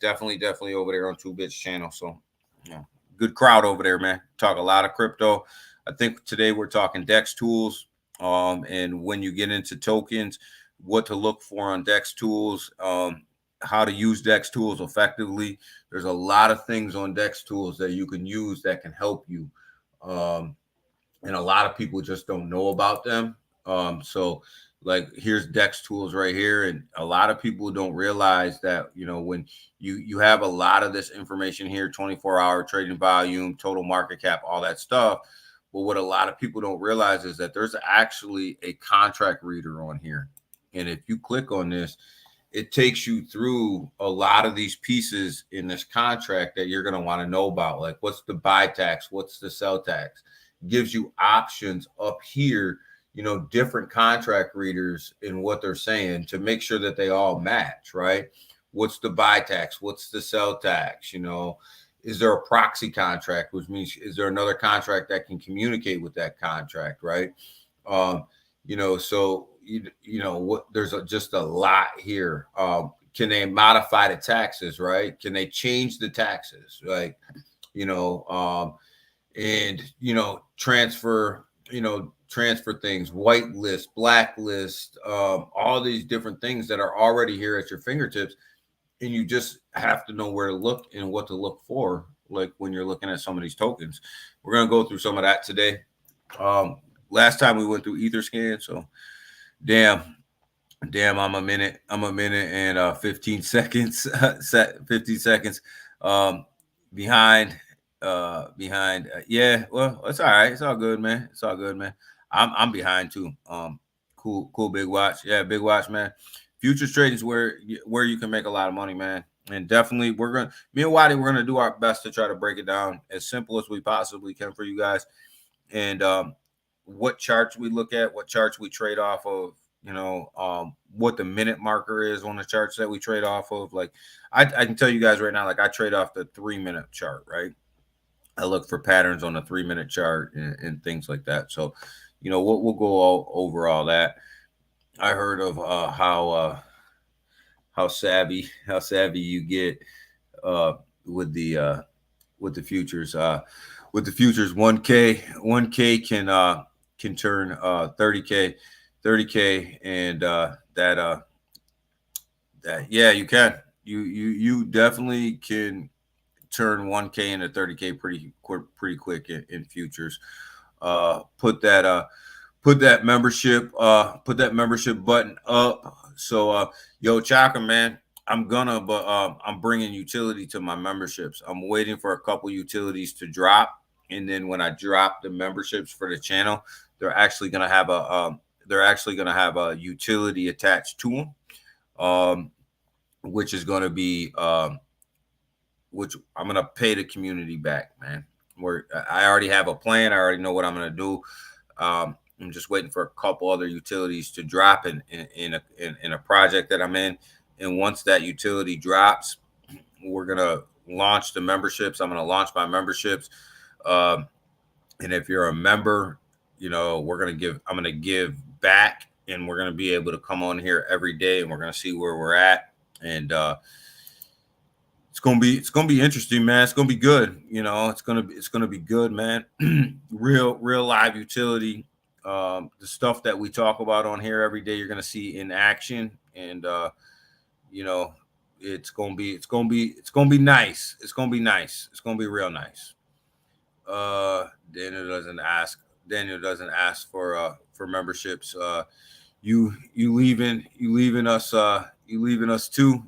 definitely over there on 2-Bit's channel. So good crowd over there, man. Talk a lot of crypto. I think today we're talking DEX tools, and when you get into tokens, what to look for on DEX tools, how to use DEX tools effectively. There's a lot of things on DEX tools that you can use that can help you, and a lot of people just don't know about them. So like here's DEX tools right here, and a lot of people don't realize that when you have a lot of this information here, 24-hour trading volume, total market cap, all that stuff. But what a lot of people don't realize is that there's actually a contract reader on here, and if you click on this, it takes you through a lot of these pieces in this contract that you're going to want to know about. Like, what's the buy tax? What's the sell tax? It gives you options up here, different contract readers in what they're saying to make sure that they all match, right? What's the buy tax? What's the sell tax? Is there a proxy contract, which means is there another contract that can communicate with that contract, right? So what there's just a lot here. Can they modify the taxes, right? Can they change the taxes, like transfer things, whitelist, blacklist, all these different things that are already here at your fingertips, and you just have to know where to look and what to look for, like when you're looking at some of these tokens. We're going to go through some of that today. Last time we went through Etherscan, so damn, I'm a minute and 15 seconds, 15 seconds behind. Yeah, well, it's all right. It's all good, man. I'm behind too. Cool, Big Watch. Yeah, Big Watch, man. Futures trading is where you can make a lot of money, man. And definitely me and Waddy, we're gonna do our best to try to break it down as simple as we possibly can for you guys. And what charts we look at, what charts we trade off of, what the minute marker is on the charts that we trade off of. Like I can tell you guys right now, like I trade off the 3-minute chart, right? I look for patterns on the 3-minute chart and things like that. So, we'll go over all that. I heard of how savvy you get with the futures. With the futures, 1K can turn 30K, and that yeah, you can. You definitely can turn 1K into 30K pretty quick in futures. Put that membership button up. So yo, Chaka, man, I'm bringing utility to my memberships. I'm waiting for a couple utilities to drop, and then when I drop the memberships for the channel, they're actually gonna have a utility attached to them, which is gonna be which I'm gonna pay the community back, man. I already have a plan. I already know what I'm gonna do. I'm just waiting for a couple other utilities to drop in a project that I'm in. And once that utility drops, we're gonna launch the memberships. I'm gonna launch my memberships. And if you're a member, I'm gonna give back, and we're gonna be able to come on here every day, and we're gonna see where we're at. And it's gonna be interesting, man. It's gonna be good. It's gonna be good, man. real live utility. The stuff that we talk about on here every day, you're gonna see in action, and it's gonna be nice. It's gonna be nice. It's gonna be real nice. Daniel doesn't ask for memberships. You leaving us too,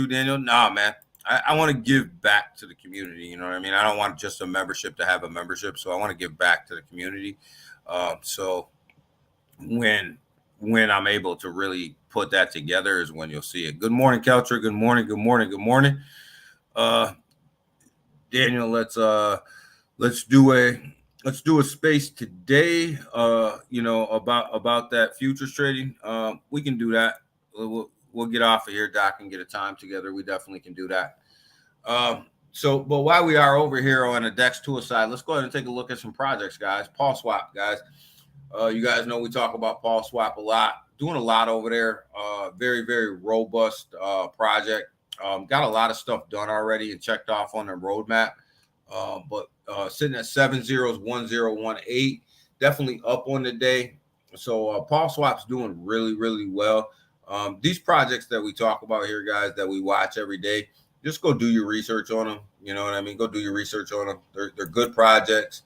Daniel? Nah, man. I want to give back to the community. You know what I mean? I don't want just a membership to have a membership. So I want to give back to the community. So when I'm able to really put that together is when you'll see it. Good morning, Keltra. Good morning. Daniel, let's do a space today. About that futures trading. We can do that. We'll get off of here, Doc, and get a time together. We definitely can do that. But while we are over here on the DEX tool side, let's go ahead and take a look at some projects, guys. Paul Swap, guys. You guys know we talk about Paul Swap a lot. Doing a lot over there. Very, very robust project. Got a lot of stuff done already and checked off on the roadmap. But sitting at 701018, definitely up on the day. So Paul Swap's doing really, really well. These projects that we talk about here, guys, that we watch every day, just go do your research on them. You know what I mean? Go do your research on them. They're good projects.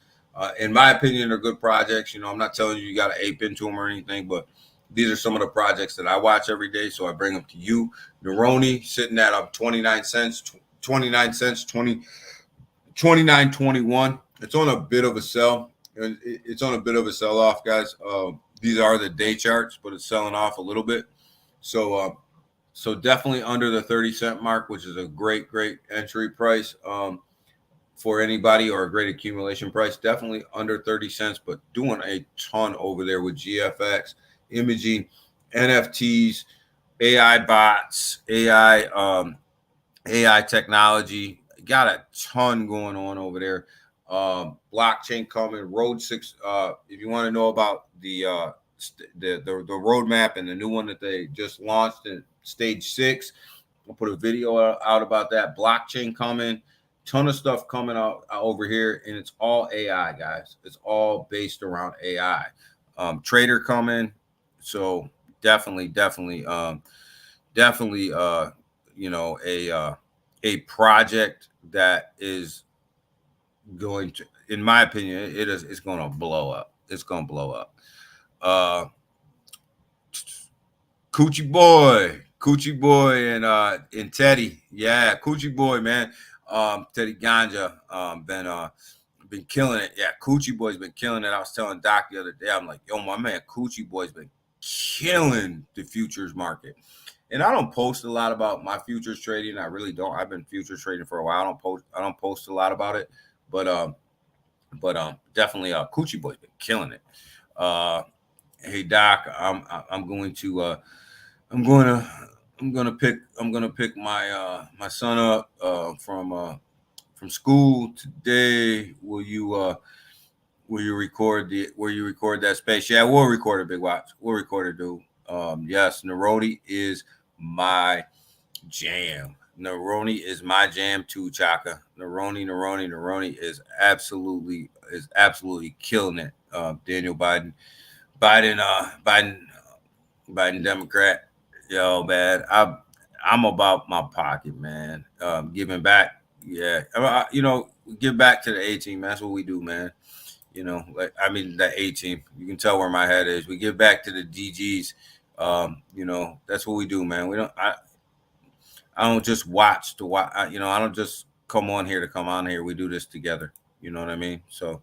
In my opinion, they're good projects. You know, I'm not telling you got to ape into them or anything, but these are some of the projects that I watch every day. So I bring them to you. Neroni sitting at up 29 cents, 29.21. It's on a bit of a sell. It's on a bit of a sell off, guys. These are the day charts, but it's selling off a little bit. So definitely under the 30-cent mark, which is a great entry price for anybody, or a great accumulation price. Definitely under 30 cents, but doing a ton over there with GFX, imaging, NFTs, AI bots, AI technology. Got a ton going on over there. Blockchain coming, Road 6. If you want to know about the roadmap and the new one that they just launched in stage 6, I'll put a video out about that. Blockchain coming, ton of stuff coming out over here, and it's all AI, guys. It's all based around AI. Trader coming, so definitely a project that is going to, in my opinion, it's going to blow up. It's going to blow up. Coochie Boy and Teddy. Yeah, Coochie Boy, man. Teddy Ganja been killing it. Yeah, Coochie Boy's been killing it. I was telling Doc the other day, I'm like, yo, my man Coochie Boy's been killing the futures market. And I don't post a lot about my futures trading. I really don't. I've been futures trading for a while. I don't post a lot about it, but definitely Coochie Boy's been killing it. Hey Doc, I'm going to pick my son up from school today. Will you record that space? Yeah, we'll record it, Big Watch. We'll record it, dude. Yes, Neroni is my jam. Neroni is my jam too, Chaka. Neroni is absolutely killing it. Daniel Biden, Democrat. Yo, man, I'm about my pocket, man. Giving back, yeah. Give back to the A team. That's what we do, man. The A team. You can tell where my head is. We give back to the DGs. That's what we do, man. We don't. I don't just watch to watch. I don't just come on here to come on here. We do this together. You know what I mean? So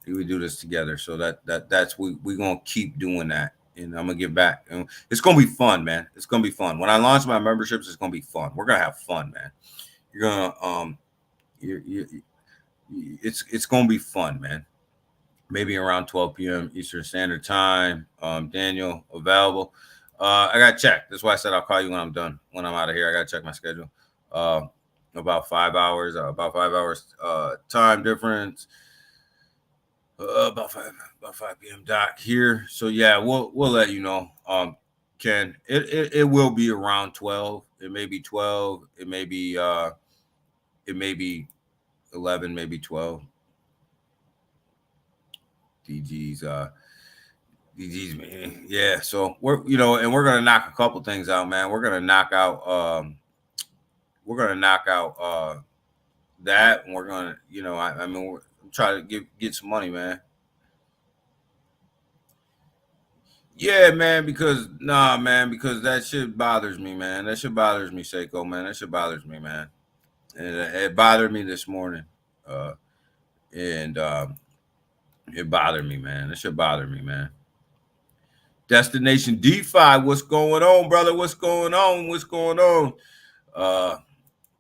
we do this together. So that's we gonna keep doing that, and I'm gonna give back. And it's gonna be fun, man. It's gonna be fun. When I launch my memberships, it's gonna be fun. We're gonna have fun, man. You're gonna it's gonna be fun, man. Maybe around 12 p.m. Eastern Standard Time. Daniel available. I gotta check. That's why I said I'll call you when I'm done. When I'm out of here, I gotta check my schedule. About 5 hours. Time difference. About 5 p.m. Doc here. So yeah, we'll let you know. Ken, it will be around 12. It may be 12. It may be 11, maybe 12. DG's man. Yeah, so we're gonna knock a couple things out, man. We're gonna knock out that, and we're gonna, try to get some money, man. Yeah, man, because that shit bothers me, man. That shit bothers me, Seiko, man. That shit bothers me, man. And it bothered me this morning. And it bothered me, man. That shit bothered me, man. Destination DeFi, what's going on, brother? What's going on? What's going on?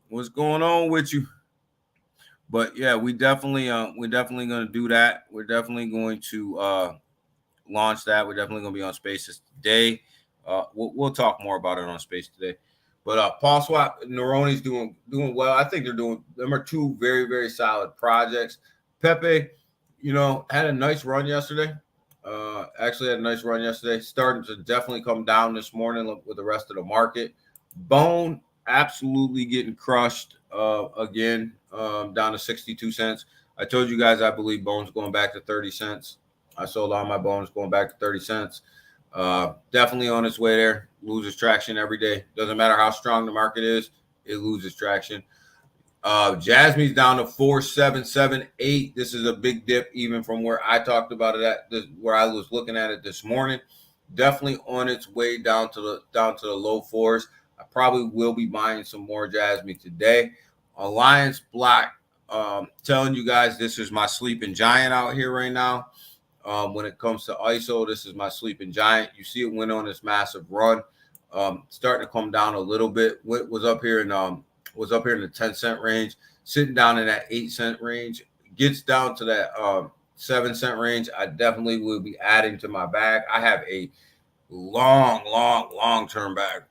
What's going on with you? But yeah, we're definitely gonna do that. We're definitely going to launch that. We're definitely gonna be on Spaces today. We'll talk more about it on Space today. But Paul Swap, Neroni's doing well. I think them are two very, very solid projects. Pepe, had a nice run yesterday. Actually had a nice run yesterday. Starting to definitely come down this morning with the rest of the market. Bone absolutely getting crushed again, down to 62 cents. I told you guys I believe Bone's going back to 30 cents. I sold all my Bones going back to 30 cents. Definitely on its way there. Loses traction every day. Doesn't matter how strong the market is, it loses traction. Jasmine's down to 4778. This is a big dip, even from where I talked about it at where I was looking at it this morning. Definitely on its way down to the low fours. I probably will be buying some more Jasmine today. Alliance Black, telling you guys this is my sleeping giant out here right now. When it comes to ISO, this is my sleeping giant. You see it went on this massive run, starting to come down a little bit. Was up here in the 10-cent range, sitting down in that 8-cent range. Gets down to that 7-cent range, I definitely will be adding to my bag. I have a long-term bag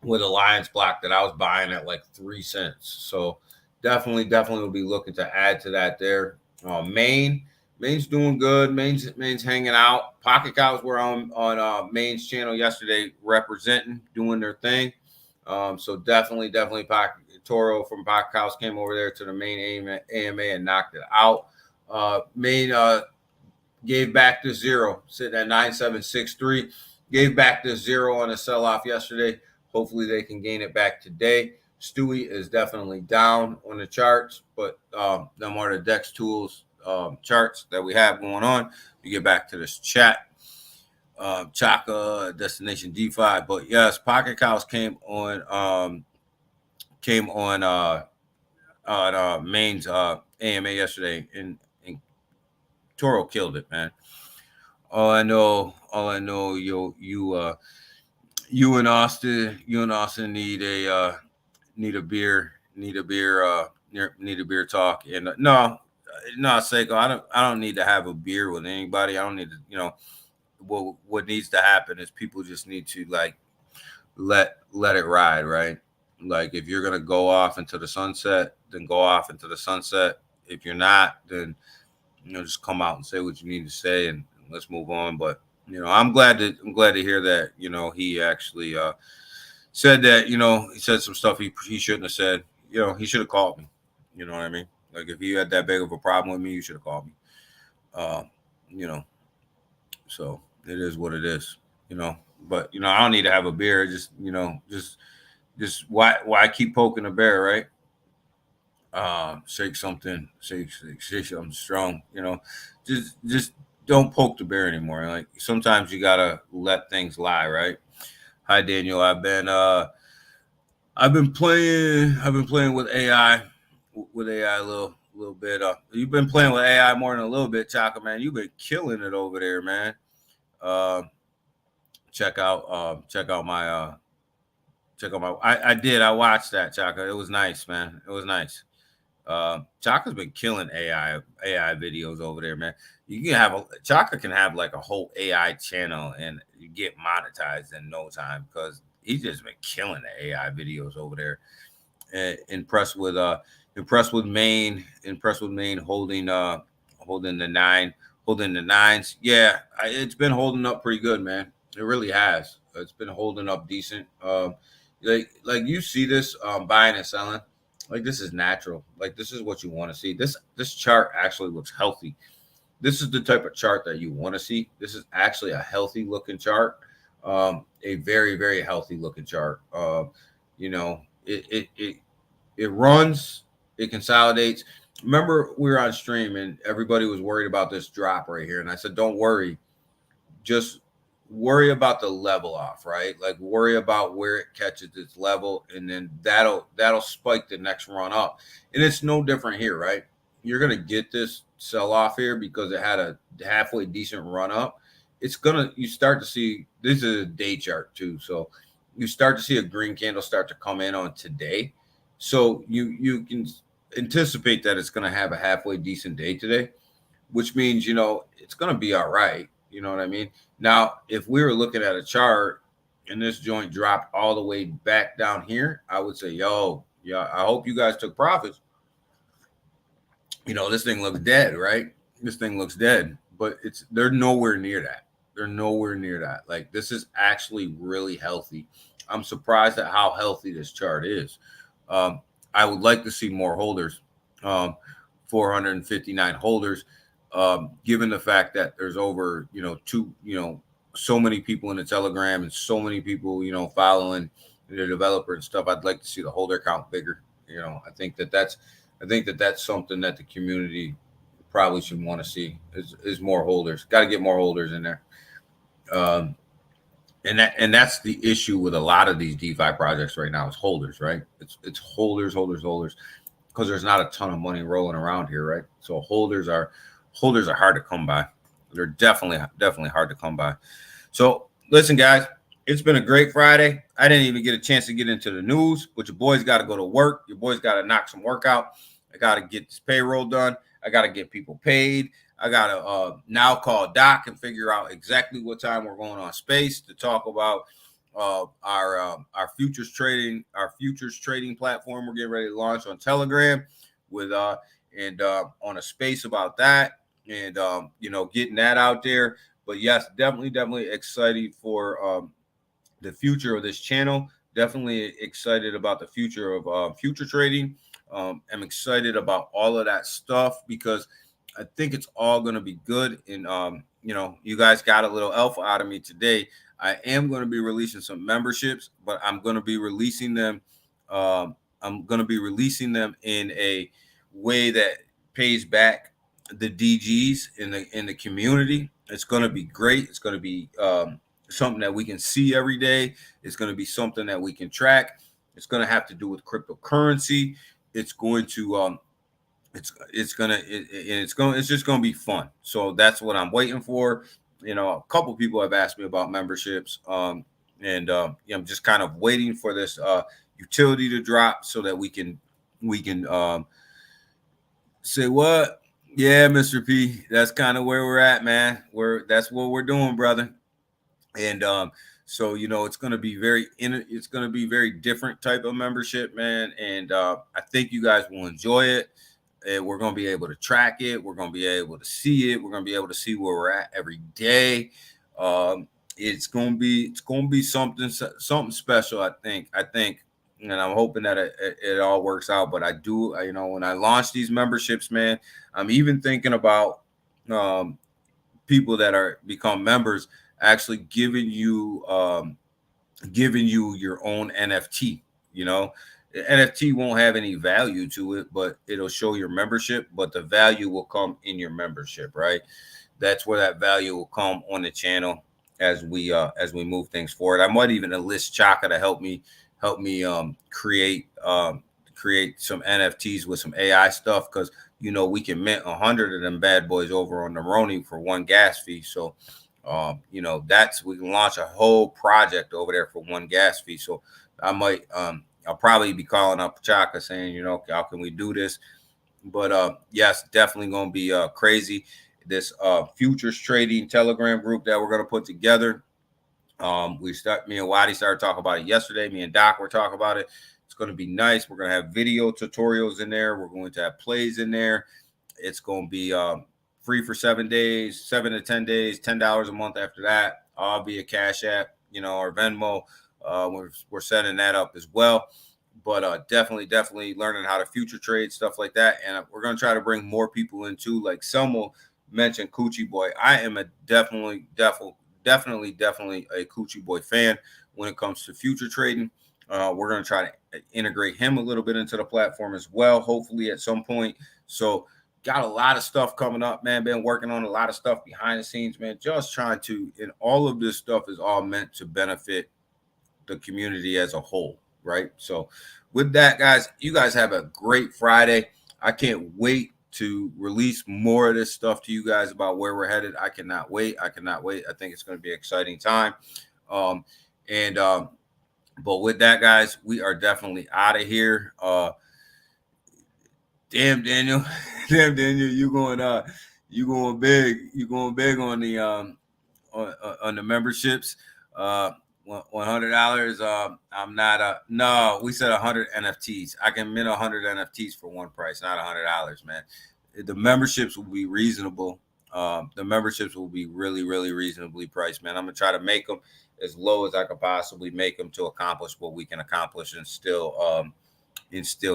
with Alliance Black that I was buying at like 3 cents. So definitely will be looking to add to that there. Main's doing good. Main's hanging out. Pocket Cows were on Main's channel yesterday, representing, doing their thing. So definitely Pocket Toro from Pocket Cows came over there to the main AMA and knocked it out. Main gave back to zero, sitting at 9763. Gave back to zero on a sell-off yesterday. Hopefully they can gain it back today. Stewie is definitely down on the charts, but them are the Dex Tools charts that we have going on. We get back to this chat. Chaka, Destination DeFi, but yes, Pocket Cows came on Main's AMA yesterday, and Toro killed it, man. All I know, you and Austin need a beer talk. And no, Seiko, I don't need to have a beer with anybody. I don't need to, what needs to happen is people just need to like let it ride, right? Like if you're gonna go off into the sunset, then go off into the sunset. If you're not, then just come out and say what you need to say and let's move on. But I'm glad to hear that he actually said that he said some stuff he shouldn't have said. He should have called me. You know what I mean? Like if you had that big of a problem with me, you should have called me. So it is what it is. But I don't need to have a beer. Just why keep poking a bear, right? Shake something strong. Just don't poke the bear anymore. Like sometimes you gotta let things lie, right? Hi Daniel, I've been playing with AI a little bit. You've been playing with AI more than a little bit, Chaka, man. You've been killing it over there, man. Check out my I watched that, Chaka. It was nice, man. It was nice. Chaka's been killing AI videos over there, man. Chaka can have like a whole AI channel and you get monetized in no time because he's just been killing the AI videos over there. Impressed with Maine holding the nines. Yeah, it's been holding up pretty good, man. It really has. It's been holding up decent. Like you see this buying and selling. Like this is natural. Like this is what you want to see. This chart actually looks healthy. This is the type of chart that you want to see. This is actually a healthy looking chart. A very, very healthy looking chart. It runs, it consolidates. remember we were on stream and everybody was worried about this drop right here, and I said, don't worry, just worry about the level off, right? Like worry about where it catches its level, and then that'll spike the next run up. And it's no different here, right? You're gonna get this sell off here because it had a halfway decent run up. You start to see, this is a day chart too, so you start to see a green candle start to come in on today. So you can anticipate that it's gonna have a halfway decent day today, which means it's gonna be all right. You know what I mean? Now, if we were looking at a chart and this joint dropped all the way back down here, I would say, yo, yeah, I hope you guys took profits. This thing looks dead, right? This thing looks dead, but they're nowhere near that. They're nowhere near that. Like, this is actually really healthy. I'm surprised at how healthy this chart is. I would like to see more holders, 459 holders. Given the fact that there's over, so many people in the Telegram and so many people, following the developer and stuff, I'd like to see the holder count bigger. I think that's something that the community probably should want to see is more holders. Got to get more holders in there. And that's the issue with a lot of these DeFi projects right now is holders, right? It's holders, because there's not a ton of money rolling around here, right? So holders are hard to come by. They're definitely hard to come by. So listen, guys, it's been a great Friday. I didn't even get a chance to get into the news, but your boys got to go to work. Your boys got to knock some work out. I got to get this payroll done. I got to get people paid. I got to now call Doc and figure out exactly what time we're going on Space to talk about our futures trading platform. We're getting ready to launch on Telegram with on a Space about that, and getting that out there. But yes, definitely excited for the future of this channel. Definitely excited about the future of future trading. I'm excited about all of that stuff because I think it's all going to be good. And you guys got a little alpha out of me today. I am going to be releasing some memberships, but I'm going to be releasing them. I'm going to be releasing them in a way that pays back the DGs in the community. It's going to be great. It's going to be something that we can see every day. It's going to be something that we can track. It's going to have to do with cryptocurrency. It's going to it's just going to be fun. So that's what I'm waiting for. A couple people have asked me about memberships, and I'm just kind of waiting for this utility to drop so that we can say what? Yeah, Mr. P, that's kind of where we're at, man. That's what we're doing, brother. And so it's going to be very different type of membership, man. And I think you guys will enjoy it. And we're going to be able to track it. We're going to be able to see it. We're going to be able to see where we're at every day. It's going to be something special. I think, and I'm hoping that it all works out. But I do, when I launch these memberships, man, I'm even thinking about people that become members actually giving you your own NFT. The NFT won't have any value to it, but it'll show your membership, but the value will come in your membership, right? That's where that value will come on the channel as we move things forward. I might even enlist Chaka to help me create some NFTs with some AI stuff, because we can mint 100 of them bad boys over on Neroni for one gas fee. So we can launch a whole project over there for one gas fee. So I might I'll probably be calling up Chaka saying, how can we do this? But yes, definitely going to be crazy. This futures trading Telegram group that we're going to put together. Me and Wadi started talking about it yesterday. Me and Doc were talking about it. It's going to be nice. We're going to have video tutorials in there. We're going to have plays in there. It's going to be free for 7 days, 7 to 10 days, $10 a month after that. All via Cash App, or Venmo. We're setting that up as well. But definitely learning how to future trade, stuff like that. And we're going to try to bring more people into, like Selma mentioned, Coochie Boy. I am definitely a Coochie Boy fan when it comes to future trading. We're going to try to integrate him a little bit into the platform as well, hopefully at some point, So got a lot of stuff coming up, man. Been working on a lot of stuff behind the scenes, man. Just trying to, and all of this stuff is all meant to benefit the community as a whole, right? So with that, guys, you guys have a great Friday. I can't wait to release more of this stuff to you guys about where we're headed. I cannot wait. I think it's going to be an exciting time. But with that, guys, we are definitely out of here. Damn, Daniel. Damn, Daniel, you going big. You going big on the on the memberships. $100. I'm not no. We said 100 NFTs. I can mint 100 NFTs for one price, not $100, man. The memberships will be reasonable. The memberships will be really, really reasonably priced, man. I'm gonna try to make them as low as I could possibly make them to accomplish what we can accomplish and still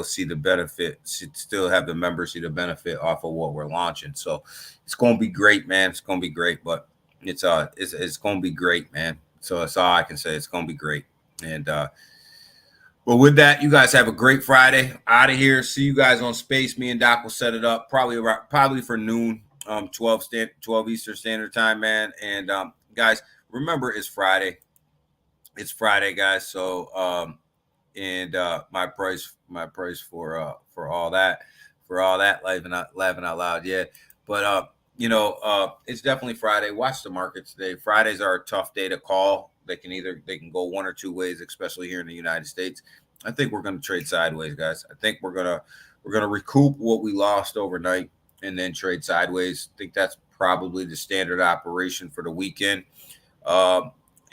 see the benefit, still have the members see the benefit off of what we're launching. So it's gonna be great, man. It's gonna be great, but it's gonna be great, man. So that's all I can say. It's gonna be great. And but with that, you guys have a great Friday. Out of here. See you guys on Space. Me and Doc will set it up probably for noon, 12 Eastern Standard Time, man. And guys, remember it's Friday. It's Friday, guys. So my price for all that laughing out loud, yeah. But it's definitely Friday. Watch the market today. Fridays are a tough day to call. They can go one or two ways, especially here in the United States. I think we're going to trade sideways, guys. I think we're gonna recoup what we lost overnight and then trade sideways. I think that's probably the standard operation for the weekend.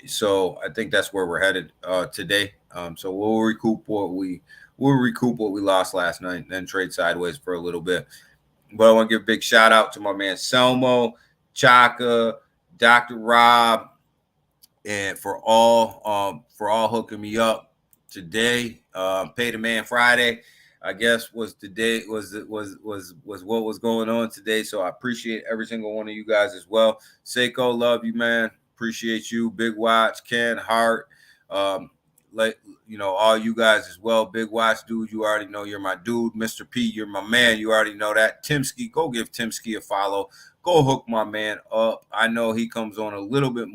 So I think that's where we're headed today. So we'll recoup what we lost last night, and then trade sideways for a little bit. But I want to give a big shout out to my man Selmo, Chaka, Dr. Rob, and for all hooking me up today. Pay the Man Friday, I guess, was today was what was going on today. So I appreciate every single one of you guys as well. Seiko, love you, man. Appreciate you. Big Watch, Ken Hart, all you guys as well. Big Watch, dude, you already know you're my dude. Mr. P, you're my man. You already know that. Timski, go give Timski a follow. Go hook my man up. I know he comes on a little bit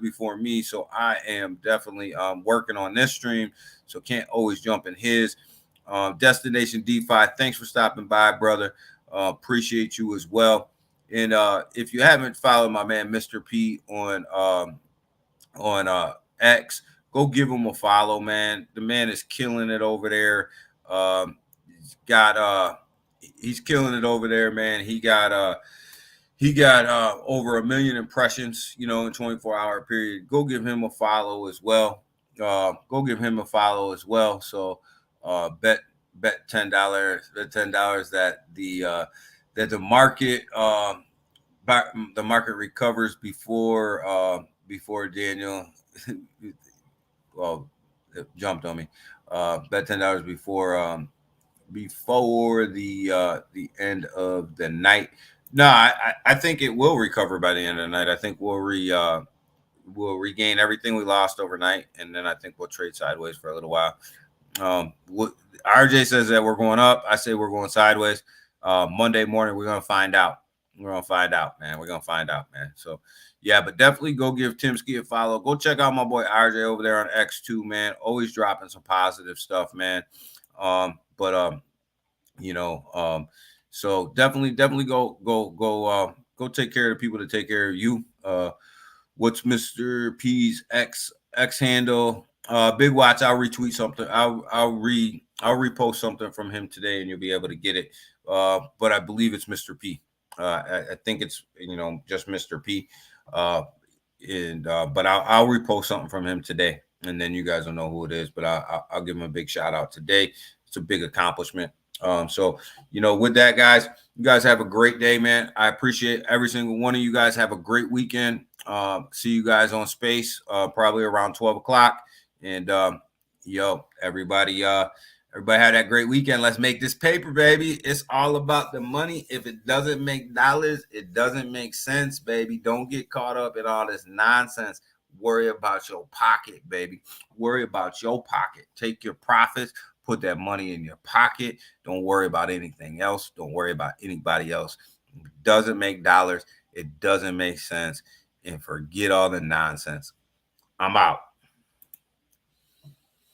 before me, so I am definitely working on this stream, so can't always jump in his. Destination DeFi, thanks for stopping by, brother. Appreciate you as well. And if you haven't followed my man Mr. P on X, go give him a follow, man. The man is killing it over there. He's killing it over there, man. He got over 1 million impressions, in 24-hour period. Go give him a follow as well. So bet $10 that the market recovers before Daniel jumped on me. Bet $10 before the end of the night. No, I think it will recover by the end of the night. I think we'll regain everything we lost overnight, and then I think we'll trade sideways for a little while. RJ says that we're going up. I say we're going sideways. Monday morning, we're gonna find out. We're gonna find out, man. So yeah, but definitely go give Timski a follow. Go check out my boy RJ over there on X2, man. Always dropping some positive stuff, man. So definitely go take care of the people that take care of you. What's Mr. P's X handle? Big Watch, I'll retweet something. I'll repost something from him today, and you'll be able to get it. But I believe it's Mr. P. I think it's just Mr. P. But I'll repost something from him today, and then you guys will know who it is. But I'll give him a big shout out today. It's a big accomplishment. So with that, guys, you guys have a great day, man. I appreciate every single one of you guys. Have a great weekend. See you guys on Space probably around 12 o'clock. And everybody have that great weekend. Let's make this paper, baby. It's all about the money. If it doesn't make dollars, it doesn't make sense, baby. Don't get caught up in all this nonsense. Worry about your pocket, baby. Worry about your pocket. Take your profits, put that money in your pocket. Don't worry about anything else. Don't worry about anybody else. It doesn't make dollars. It doesn't make sense. And forget all the nonsense. I'm out.